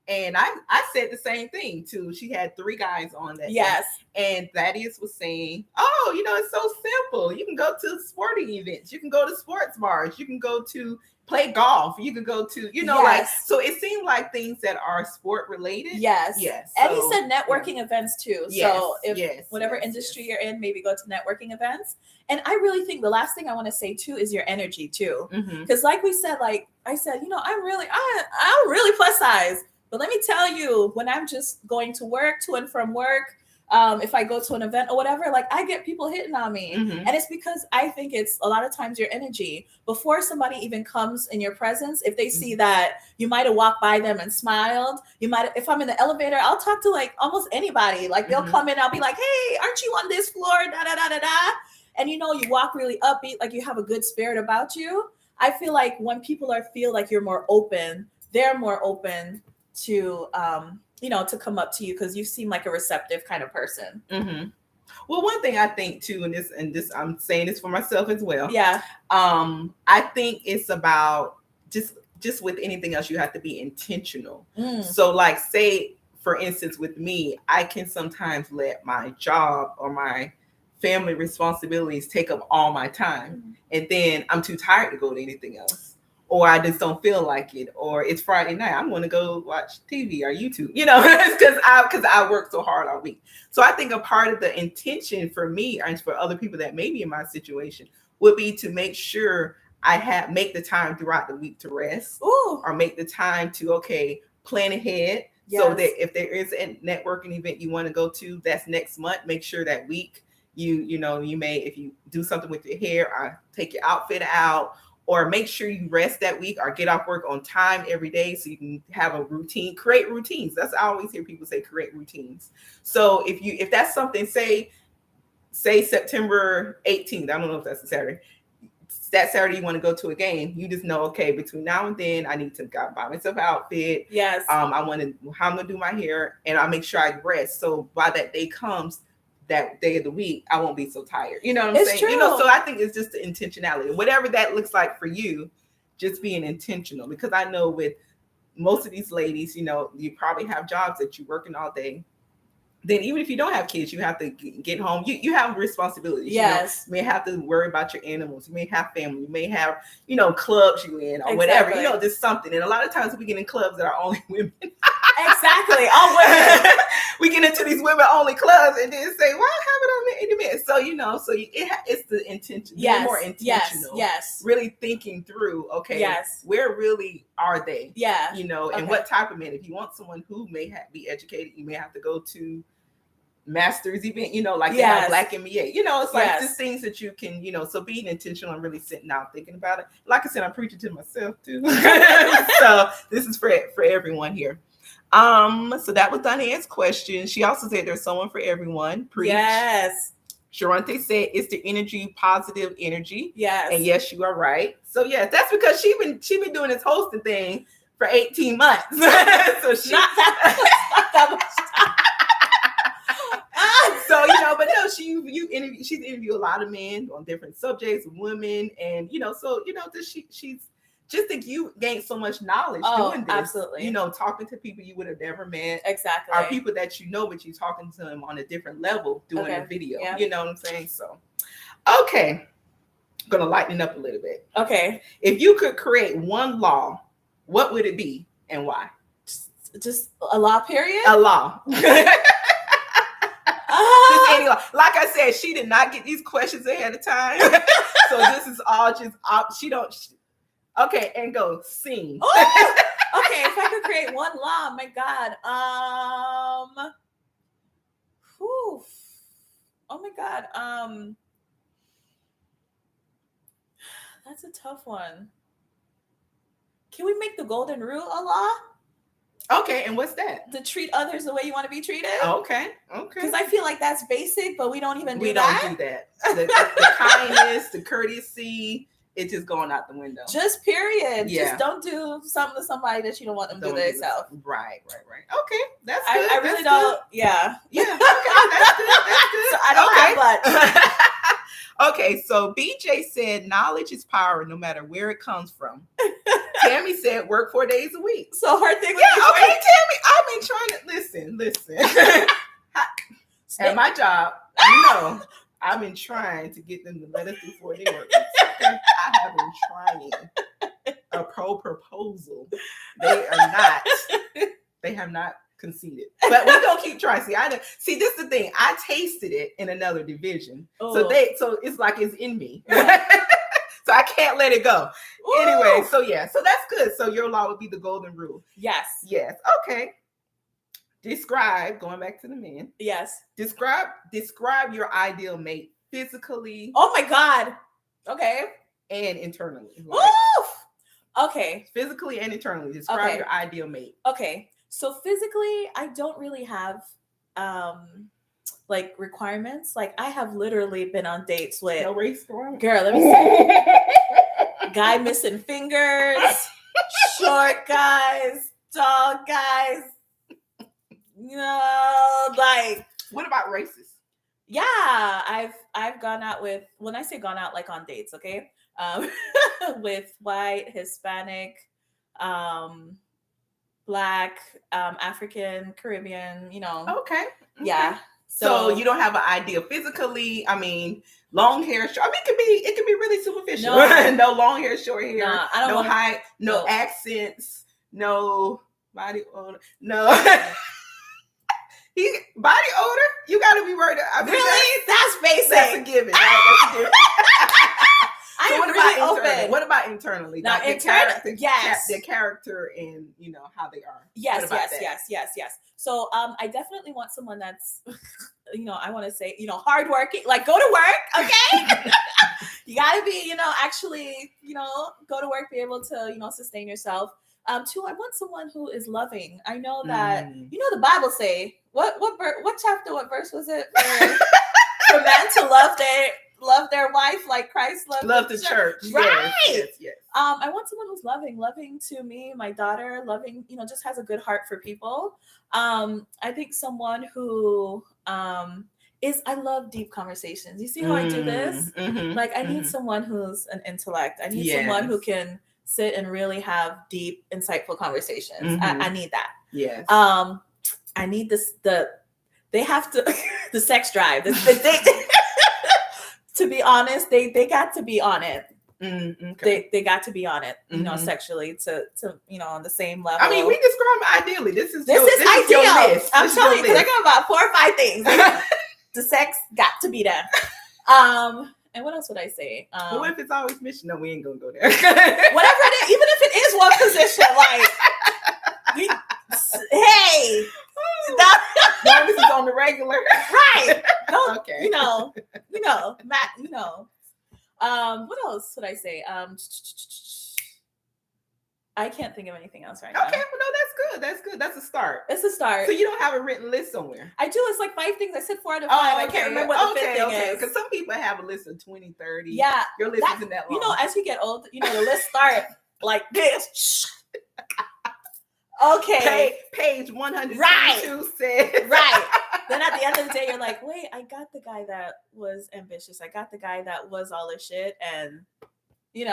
and I said the same thing too. She had 3 guys on that. Yes. Day, and Thaddeus was saying, oh, it's so simple. You can go to sporting events, you can go to sports bars, you can go to play golf, you could go to, so it seemed like things that are sport related. Yes. And he said networking events too. Yes, so if whatever industry you're in, maybe go to networking events. And I really think the last thing I want to say too is your energy too. Because like we said, like I said, I'm really plus size. But let me tell you, when I'm just going to work, to and from work, if I go to an event or whatever, like I get people hitting on me. And it's because I think it's a lot of times your energy. Before somebody even comes in your presence, if they see that you might have walked by them and smiled, if I'm in the elevator, I'll talk to like almost anybody. Like they'll come in, I'll be like, hey, aren't you on this floor? Da da da da da. And you walk really upbeat, like you have a good spirit about you. I feel like when people feel like you're more open, they're more open to to come up to you because you seem like a receptive kind of person. Well, one thing I think too, and this I'm saying this for myself as well. Yeah. I think it's about just with anything else, you have to be intentional. So like say, for instance, with me, I can sometimes let my job or my family responsibilities take up all my time. And then I'm too tired to go to anything else. or I just don't feel like it, or it's Friday night, I'm going to go watch TV or YouTube, it's because I work so hard all week. So I think a part of the intention for me and for other people that may be in my situation would be to make sure I make the time throughout the week to rest. Ooh. Or make the time to, plan ahead. Yes. So that if there is a networking event you want to go to that's next month, make sure that week you may, if you do something with your hair or take your outfit out, or make sure you rest that week or get off work on time every day so you can have a routine. Create routines. That's, I always hear people say, create routines. So if that's something, say September 18th, I don't know if that's a Saturday, that Saturday you want to go to a game, you just know, okay, between now and then I need to buy myself an outfit. Yes. How I'm gonna do my hair, and I'll make sure I rest. So by that day comes, that day of the week, I won't be so tired. You know what I'm saying? True. So I think it's just the intentionality. Whatever that looks like for you, just being intentional. Because I know with most of these ladies, you probably have jobs that you're working all day. Then even if you don't have kids, you have to get home. You have responsibilities. Yes. You may have to worry about your animals. You may have family. You may have, clubs you in or whatever. Just something. And a lot of times we get in clubs that are only women. Exactly. All women. We get into these women-only clubs and then say, "Why have it on the men?" So it's the intention. Yes. More intentional. Yes. Really thinking through. Okay. Yes. Where really are they? Yeah. And what type of men? If you want someone who may be educated, you may have to go to master's event, like they have Black MBA, it's like just things that you can, so being intentional and really sitting down thinking about it. Like I said, I'm preaching to myself too. So this is for everyone here. So that was Diane's question. She also said there's someone for everyone. Preach. Yes. Sharante said it's the energy, positive energy. Yes. And yes, you are right. So yes, that's because she been doing this hosting thing for 18 months. So she not that much time. So but no, she's interviewed a lot of men on different subjects, women, and she's just think you gained so much knowledge doing this. Absolutely. Talking to people you would have never met. Exactly. Or people that but you're talking to them on a different level doing a video. Yeah. You know what I'm saying? So, okay. I'm gonna lighten it up a little bit. Okay. If you could create one law, what would it be and why? Just a law, period? A law. Like I said, she did not get these questions ahead of time. So this is all just okay, and go sing. Oh, okay, if I could create one law, my God. Whew. Oh my God. That's a tough one. Can we make the golden rule a law? Okay, and what's that? To treat others the way you want to be treated. Okay. Because I feel like that's basic, but we don't even do that. We don't do that. The kindness, the courtesy, it's just going out the window. Just period. Yeah. Just don't do something to somebody that you don't want them to do themselves. Right. Okay, that's good. I really don't. Yeah. Yeah. Okay, that's good. So I don't have much. Okay, so BJ said knowledge is power no matter where it comes from. Tammy said work 4 days a week. So her thing. Yeah, okay, Tammy. I've been trying to listen. At my job, I've been trying to get them to let us do 4 day work weeks. Okay? I have been trying a proposal. They have not conceded, but we're gonna keep trying. See, this is the thing. I tasted it in another division, so it's like it's in me. So I can't let it go. Ooh. Anyway, so that's good. So your law would be the golden rule. Yes. Okay. Going back to the men. Yes. Describe your ideal mate physically. Oh my God. Okay. And internally. Okay. Physically and internally. Describe your ideal mate. Okay. So physically, I don't really have requirements. Like I have literally been on dates with no race girl. Let me say guy missing fingers, short guys, tall guys. What about races? Yeah, I've gone out with, when I say gone out, like on dates, okay? With white, Hispanic, Black, African, Caribbean, Okay. Yeah. So you don't have an idea physically. I mean, long hair, short. I mean, it can be really superficial. No long hair, short hair. Nah, I don't no height, no accents, no body odor, no. Body odor. You got to be worried. I mean, really? That's basic. That's a given. Right? That's a given. So what really about internally? What about internally? Now, like their character and how they are. Yes. So I definitely want someone that's, I want to say, hardworking. Like go to work, okay? You gotta be, actually, go to work, be able to, sustain yourself. Two, I want someone who is loving. I know that the Bible say what chapter, what verse was it for men to love their wife like Christ loved the church. Right. Yes. I want someone who's loving to me, my daughter, loving, just has a good heart for people. I think someone who I love deep conversations. You see how I do this? Like I need someone who's an intellect. I need someone who can sit and really have deep, insightful conversations. I need that. Yes. I need they have to, the sex drive. To be honest, they got to be on it. Okay. They got to be on it, sexually to on the same level. I mean, we describe ideally. This is ideal. Your list. I'm telling you, because I got about 4 or 5 things. The sex got to be there. And what else would I say? Well, what if it's always mission? No, we ain't gonna go there. Whatever it is, even if it is one position, like hey. This is on the regular, right? Don't, okay. Matt. What else would I say? I can't think of anything else right now. Okay, well, no, that's good. That's good. That's a start. It's a start. So you don't have a written list somewhere? I do. It's like 5 things. I said 4 out of 5. I can't remember what the 5th thing is. Because some people have a list of 20, 30. Yeah. Your list isn't that long. As you get old, the list start like this. Okay. Page 122 says. Right. Then at the end of the day, you're like, wait, I got the guy that was ambitious. I got the guy that was all this shit. And, he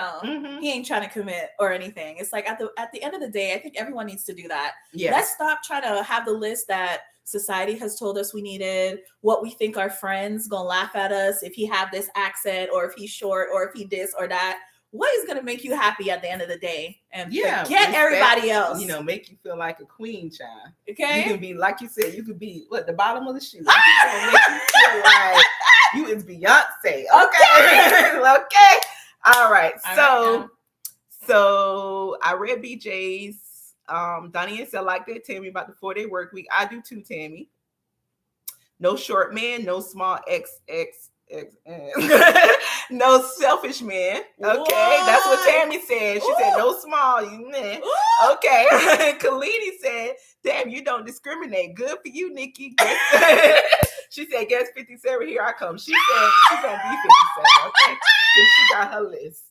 ain't trying to commit or anything. It's like at the end of the day, I think everyone needs to do that. Yeah. Let's stop trying to have the list that society has told us we needed, what we think our friends gonna laugh at us if he have this accent or if he's short or if he this or that. What is going to make you happy at the end of the day and forget everybody else? Make you feel like a queen, child. Okay. You can be, like you said, you could be the bottom of the shoe. Make you feel like you is Beyonce. Okay. Okay. All right. So I read BJ's. Donnie said, I like that, Tammy, about the 4-day work week. I do too, Tammy. No short man, no small XX. No selfish man. Okay, what? That's what Tammy said. She said no small, you man. Okay. Kalini said, damn, you don't discriminate. Good for you, Nikki. She said, guess 57, here I come. She said she's gonna be 57, okay? Because she got her list.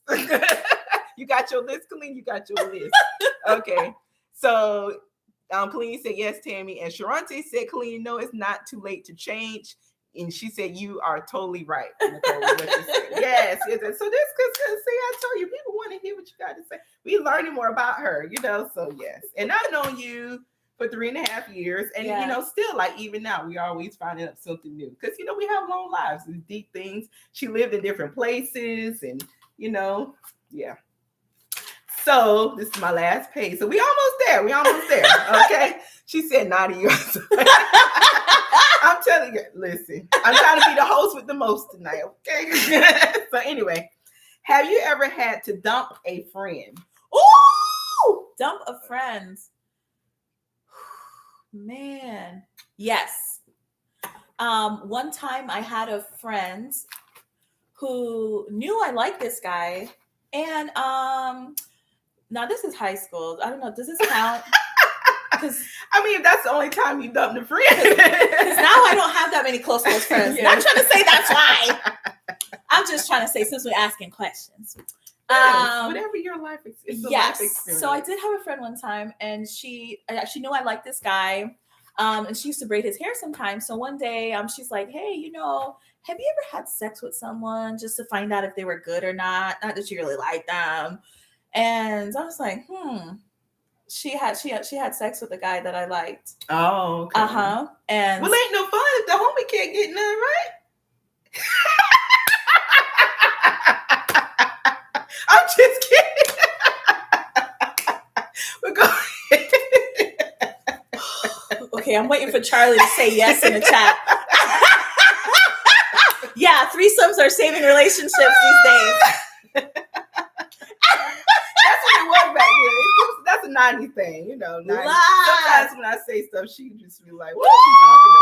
You got your list, Kalini? You got your list. Okay. So Kalini said, yes, Tammy. And Sharante said, Kalini, no, it's not too late to change. And she said, you are totally right, Nichole, what you said. Yes. So this, because see, I told you, people want to hear what you got to say. We learning more about her, so yes. And I've known you for 3.5 years. And, still, like, even now, we always finding up something new. Because, we have long lives and deep things. She lived in different places and, yeah. So this is my last page. So we almost there. Okay. She said, not yours. I'm telling you, listen, I'm trying to be the host with the most tonight, okay? So anyway, have you ever had to dump a friend? Ooh! Dump a friend. Man. Yes. One time I had a friend who knew I liked this guy. And now this is high school. I don't know, does this count? If that's the only time you dumped a friend. Because now I don't have that many close friends. Yeah. I'm trying to say that's why. I'm just trying to say, since we're asking questions. Whatever your life is. Yes. So I did have a friend one time, and she knew I liked this guy. And she used to braid his hair sometimes. So one day, she's like, hey, have you ever had sex with someone just to find out if they were good or not? Not that you really like them. And I was like, she had sex with a guy that I liked. Oh, okay. And well, ain't no fun if the homie can't get none, right? I'm just kidding. We're going. Okay, I'm waiting for Charlie to say yes in the chat. Yeah, threesomes are saving relationships these days. That's what it was back then. That's a 90s thing, you know. 90s. Sometimes when I say stuff, she just be like, "What is she talking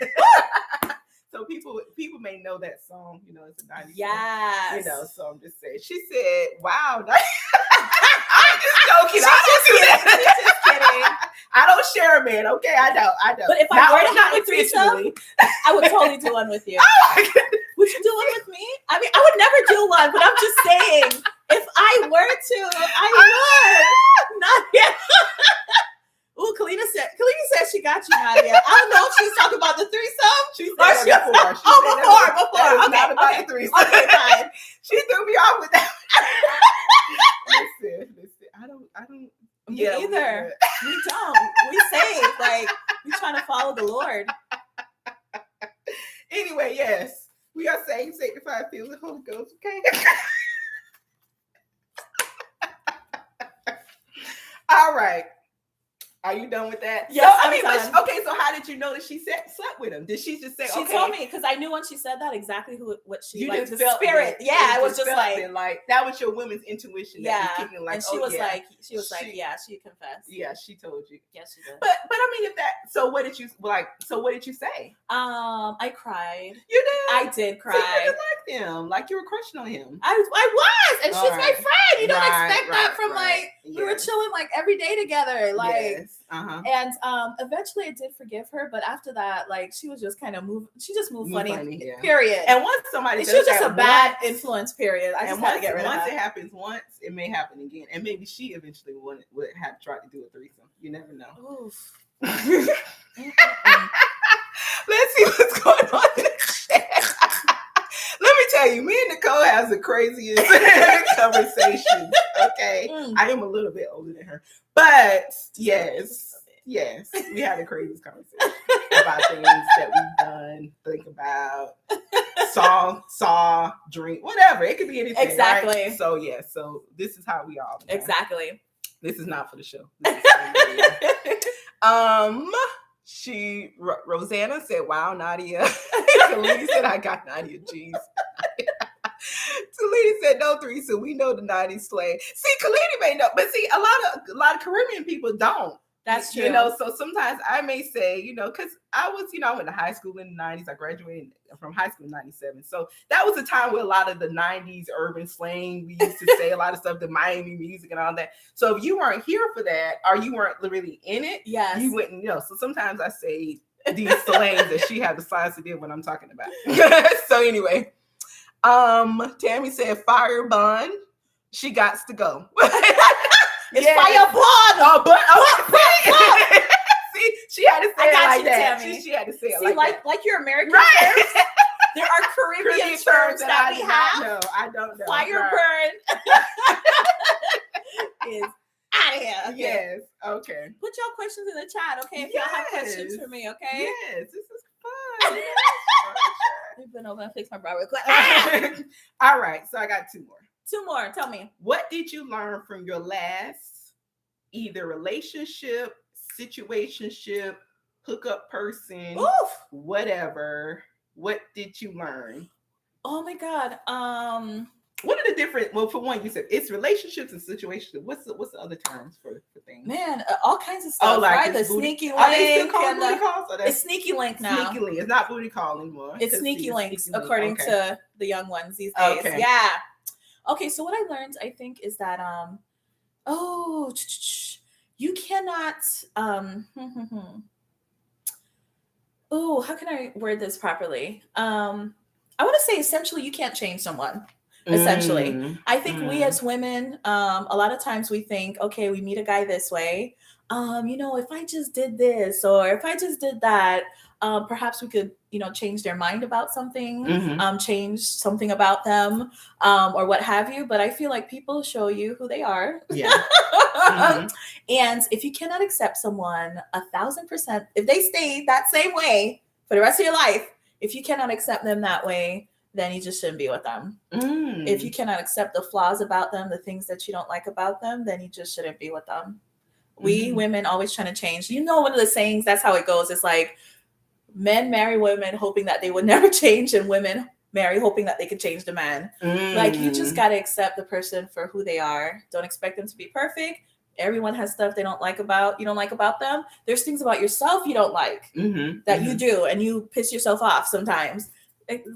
about?" So people may know that song, you know, it's a 90s song, you know, so I'm just saying. She said, wow. I'm just joking. Just kidding. I don't share a man, okay? I don't. But if I were to have a threesome, I would totally do one with you. Would you do one with me? I mean, I would never do one, but I'm just saying, if I were to, I would. Nadia. Ooh, Kalina said she got you, Nadia. I don't know if she was talking about the threesome. She said that before. Before. Okay, not about the threesome. Okay, fine. She threw me off with that. Listen. I don't. Me either. We don't. We save. Like, we trying to follow the Lord. Anyway, yes. We are saved, sanctified, filled with the Holy Ghost, okay? All right. Are you done with that? Yes, so, okay, so how did you know that she slept with him? Did she just say, she told me, because I knew when she said that exactly what she, you like, just the felt spirit. it. Yeah, I was just like, that was your women's intuition. Yeah. That kicking, like, and she was like, yeah, she confessed. Yeah, she told you. Yes, she did. But I mean, so what did you say? I cried. You did? I did cry. So you liked him, like you were crushing on him. I was, and she's my friend. You don't expect that from yes. we were chilling like every day together, like. Yes. And eventually I did forgive her, but after that, like, she was just kind of she just moved funny. Yeah. Period. And once somebody, she was just a bad influence. Period. I just had to get rid of her. Once it happens once, it may happen again, and maybe she eventually would have tried to do a threesome. You never know. Oof. Let's see what's going on in the chat. Let me tell you, me and Nichole has the craziest conversations. Okay, I am a little bit older than her, but yes, we had the craziest conversation about things that we've done, think about, saw, drink, whatever. It could be anything. Exactly. Right? So so this is how we all. Exactly. This is not for the show. Rosanna said, "Wow, Nadia." Kalini said, "I got Nadia G's." Kalini said, "No threesome. We know the 90s slay." See, Kalini may know, but see, a lot of Caribbean people don't. That's true. You know, so sometimes I may say, you know, because I went to high school in the 90s. I graduated from high school in 97. So that was a time where a lot of the 90s urban slang, we used to say a lot of stuff, the Miami music and all that. So if you weren't here for that, or you weren't really in it, yes, you wouldn't know. So sometimes I say these slangs that she had the science to do what I'm talking about. So anyway, Tammy said, "Fire bun. She gots to go." It's fire bun. See, she had to say it like that. Tammy. She had to say it like your American right. terms. There are Caribbean terms that we have. I don't know. Fire burn is out of here. Okay. Yes. Okay. Put y'all questions in the chat, okay? If y'all have questions for me, okay? Yes, this is fun. I've been over and fix my brow real quick. All right, so I got two more. Two more. Tell me. What did you learn from your last either relationship, situationship, hookup person, whatever? What did you learn? Oh my God. What are the different? Well, for one, you said it's relationships and situations. What's the other terms for things? Man, all kinds of stuff. Oh, like right? The booty, sneaky link. Are they still called booty calls? It's sneaky link now. Sneaky link. It's not booty call anymore. It's sneaky links, according to the young ones these days. Okay. Yeah. Okay, so what I learned, I think, is that you cannot how can I word this properly? I want to say essentially you can't change someone. Essentially. I think we as women, a lot of times we think, okay, we meet a guy this way. if I just did this or if I just did that, perhaps we could, change their mind about something, Mm-hmm. change something about them, or what have you. But I feel like people show you who they are. Yeah. Mm-hmm. And if you cannot accept someone 1,000%, if they stay that same way for the rest of your life, if you cannot accept them that way, then you just shouldn't be with them. If you cannot accept the flaws about them, the things that you don't like about them, then you just shouldn't be with them. We women always trying to change. One of the sayings, that's how it goes. It's like men marry women hoping that they would never change, and women marry hoping that they could change the man. Like, you just got to accept the person for who they are. Don't expect them to be perfect. Everyone has stuff they don't like about them. There's things about yourself you don't like that you do, and you piss yourself off sometimes.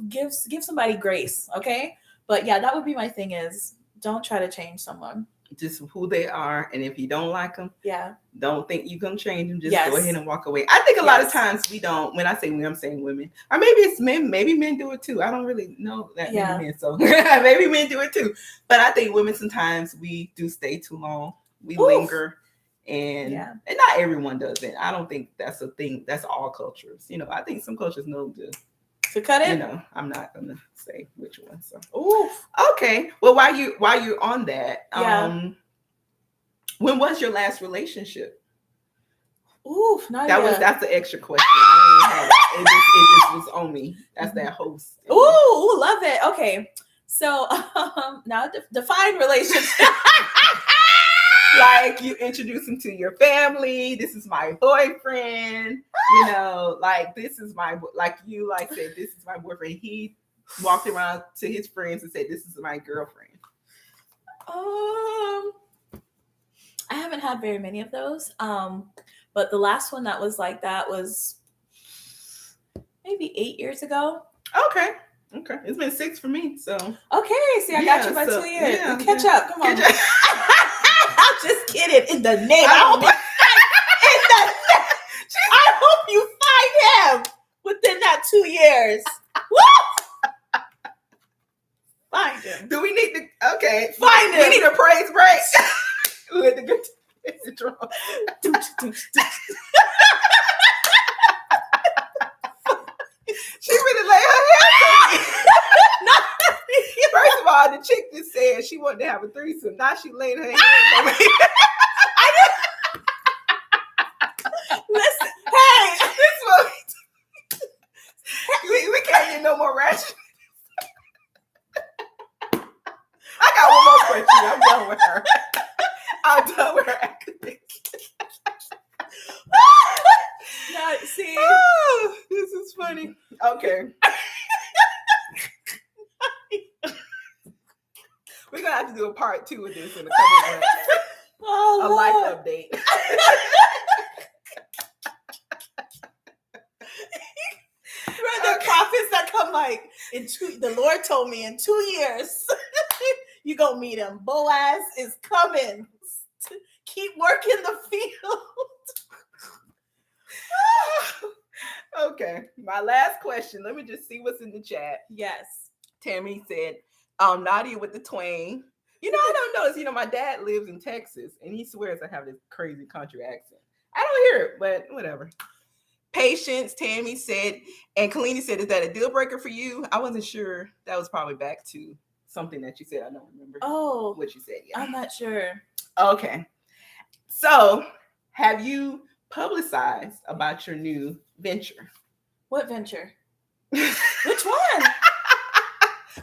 Give somebody grace, okay? But yeah, that would be my thing, is don't try to change someone. Just who they are, and if you don't like them, don't think you can change them. Just go ahead and walk away. I think a lot of times we don't. When I say we, I'm saying women, or maybe it's men. Maybe men do it too. I don't really know that many men, so maybe men do it too. But I think women, sometimes we do stay too long. We linger, and not everyone does it. I don't think that's a thing. That's all cultures. I think some cultures know to cut it. I'm not gonna say which one. So, okay. Well, while you're on that, when was your last relationship? That's the extra question. I don't even have it. It just was on me. That's that host. Love it. Okay, so now define relationship. Like, you introduce him to your family. This is my boyfriend. Like, this is my, like you like said, this is my boyfriend. He walked around to his friends and said, this is my girlfriend. I haven't had very many of those. But the last one that was like that was maybe 8 years ago. Okay. It's been 6 for me. So see, I got you by 2 years. Yeah, catch up. Come on. I'm just kidding. In the name. I hope you find him within that 2 years. Woo! Find him. Do we need to? Okay. Find him. We need a praise break. With the good drum. She really laid her hands on me. First of all, the chick just said she wanted to have a threesome. Now she laid her hands on me. Listen, hey, we can't get no more ratchet. I got one more question. I'm done with her. Now, see, this is funny. Okay. We're gonna have to do a part 2 of this in a couple months. A life update. There are prophets that come like the Lord told me in 2 years you gonna meet him. Boaz is coming. Keep working the field. Okay, my last question. Let me just see what's in the chat. Yes. Tammy said, Nadia with the twang. I don't notice, my dad lives in Texas and he swears I have this crazy country accent. I don't hear it, but whatever. Patience, Tammy said, and Kalini said, is that a deal breaker for you? I wasn't sure. That was probably back to something that you said. I don't remember what you said. Yeah. I'm not sure. Okay. So, have you publicized about your new venture? What venture? Which one?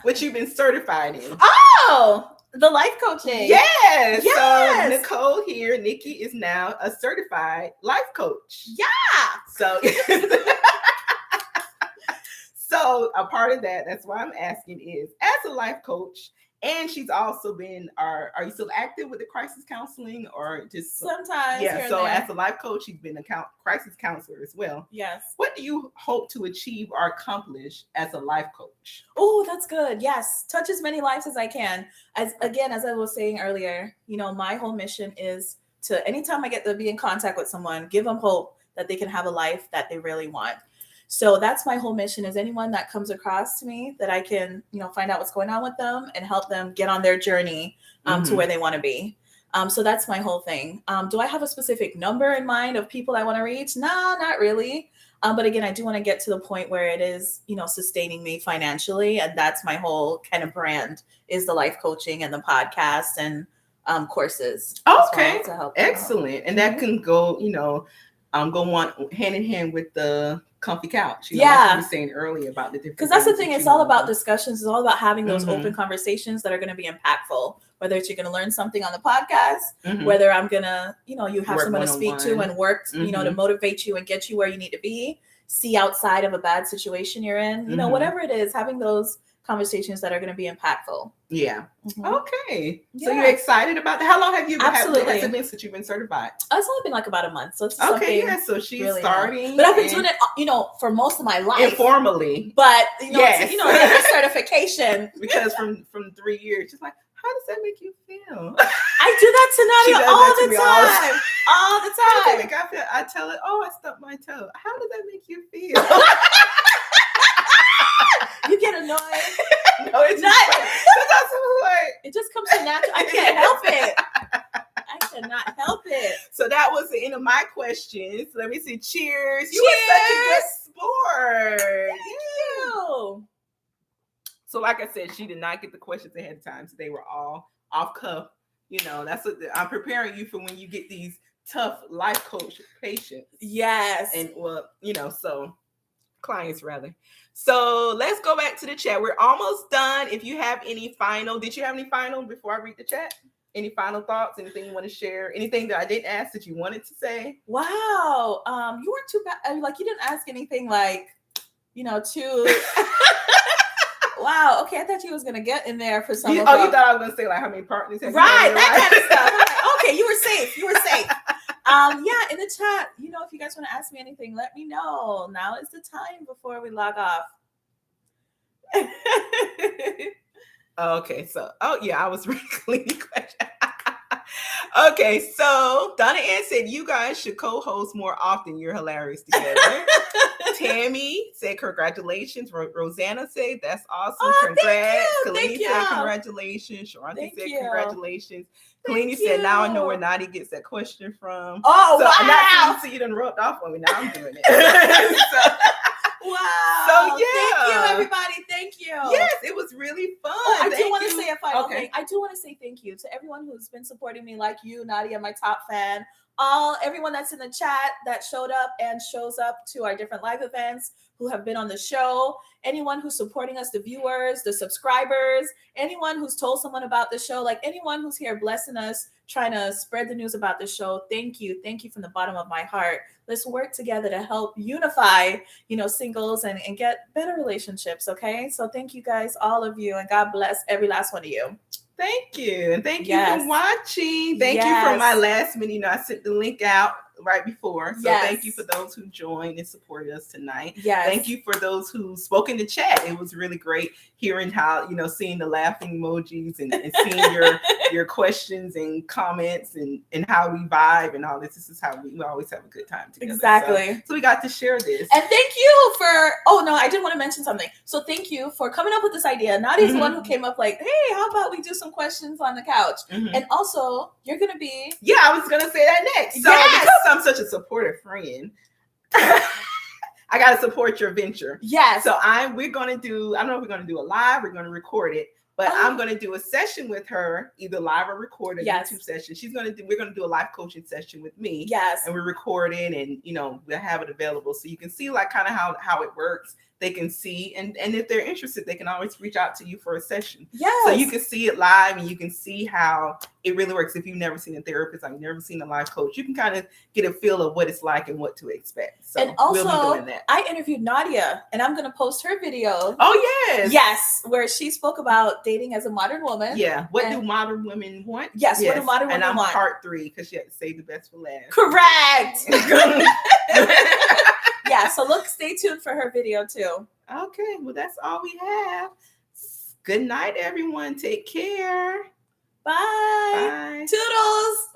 What you've been certified in. Oh, the life coaching. Yes. So Nichole here, Nikki, is now a certified life coach. Yeah. So, so a part of that's why I'm asking is, as a life coach, and she's also been, are you still active with the crisis counseling or just sometimes? Yeah. So as a life coach, she's been a crisis counselor as well. Yes. What do you hope to achieve or accomplish as a life coach? Oh, that's good. Yes. Touch as many lives as I can. As I was saying earlier, my whole mission is to, anytime I get to be in contact with someone, give them hope that they can have a life that they really want. So that's my whole mission, is anyone that comes across to me that I can, find out what's going on with them and help them get on their journey to where they want to be. So that's my whole thing. Do I have a specific number in mind of people I want to reach? No, not really. But again, I do want to get to the point where it is, sustaining me financially. And that's my whole kind of brand, is the life coaching and the podcast and courses. Okay, to help excellent. And that can go, go on hand in hand with the comfy couch. Like you were saying earlier about the different. Because that's the thing. It's all about discussions. It's all about having those open conversations that are going to be impactful. Whether it's you're going to learn something on the podcast, whether I'm going to, you have someone to speak to and work, to motivate you and get you where you need to be, see outside of a bad situation you're in, whatever it is, having those conversations that are going to be impactful. Yeah. Okay. So you're excited about that? How long have you been? Absolutely. Has it been since you've been certified? It's only been like about a month. So it's okay. Yeah. So she's really starting, but I've been doing it, for most of my life informally. But the certification because from 3 years, just like, how does that make you feel? I do that to Nadia all the time. I tell it, I stubbed my toe. How does that make you feel? You get annoyed. No, it's not. It just comes so natural. I can't help it. I cannot help it. So that was the end of my questions. Let me see. Cheers. You were such a good sport. Thank you. So like I said, she did not get the questions ahead of time. So they were all off cuff. That's what I'm preparing you for when you get these tough life coach patients. Yes. And so clients rather. So let's go back to the chat. We're almost done. If you have any final, did you have any final before I read the chat? Any final thoughts? Anything you want to share? Anything that I didn't ask that you wanted to say? Wow. You weren't too bad. Like, you didn't ask anything like, too. Wow. Okay. I thought you was going to get in there for some of them. Oh, you thought I was going to say like how many partners have right. That kind of stuff. Like, okay. You were safe. Yeah, in the chat, if you guys want to ask me anything, let me know. Now is the time before we log off. Okay, so I was cleaning question. Okay, so Donna Ann said you guys should co-host more often. You're hilarious together. Tammy said congratulations. Rosanna said that's awesome. Congrats. Kalini said congratulations. Sharonti said congratulations. Kalini said now I know where Nadia gets that question from. Oh, so wow. I'm not seeing you done rubbed off on me. Now I'm doing it. Wow. So yeah. Thank you, everybody. Thank you. Yes, it was really fun. I do want to say a final thing. I do want to say thank you to everyone who's been supporting me, like you, Nadia, my top fan. Everyone that's in the chat that showed up and shows up to our different live events, who have been on the show, anyone who's supporting us, the viewers, the subscribers, anyone who's told someone about the show, like anyone who's here blessing us, trying to spread the news about the show. Thank you. Thank you from the bottom of my heart. Let's work together to help unify, singles and get better relationships. Okay. So thank you guys, all of you, and God bless every last one of you. Thank you. And thank you for watching. Thank you for my last minute. I sent the link out right before. So thank you for those who joined and supported us tonight. Yes. Thank you for those who spoke in the chat. It was really great hearing how, seeing the laughing emojis and seeing your questions and comments and how we vibe and all this. This is how we always have a good time together. Exactly. So we got to share this. And thank you for, I did want to mention something. So thank you for coming up with this idea. Nadia's the one who came up like, hey, how about we do some questions on the couch? And also, you're going to be. Yeah, I was going to say that next. So because I'm such a supportive friend, I got to support your venture. Yes. So we're going to do, I don't know if we're going to do a live, we're going to record it, but I'm going to do a session with her, either live or record a YouTube session. We're going to do a live coaching session with me. Yes. And we record it and, we'll have it available so you can see like kind of how it works. They can see, and if they're interested, they can always reach out to you for a session. Yes. So you can see it live and you can see how it really works. If you've never seen a therapist, I've never seen a life coach, you can kind of get a feel of what it's like and what to expect. So and also, we'll be doing that. I interviewed Nadia and I'm going to post her video. Oh, yes. Yes. Where she spoke about dating as a modern woman. Yeah. What do modern women want? Yes. What do modern women want? And I'm part 3 because she had to save the best for last. Correct. Yeah, so stay tuned for her video too. Okay, well, that's all we have. Good night, everyone. Take care. Bye. Bye. Toodles.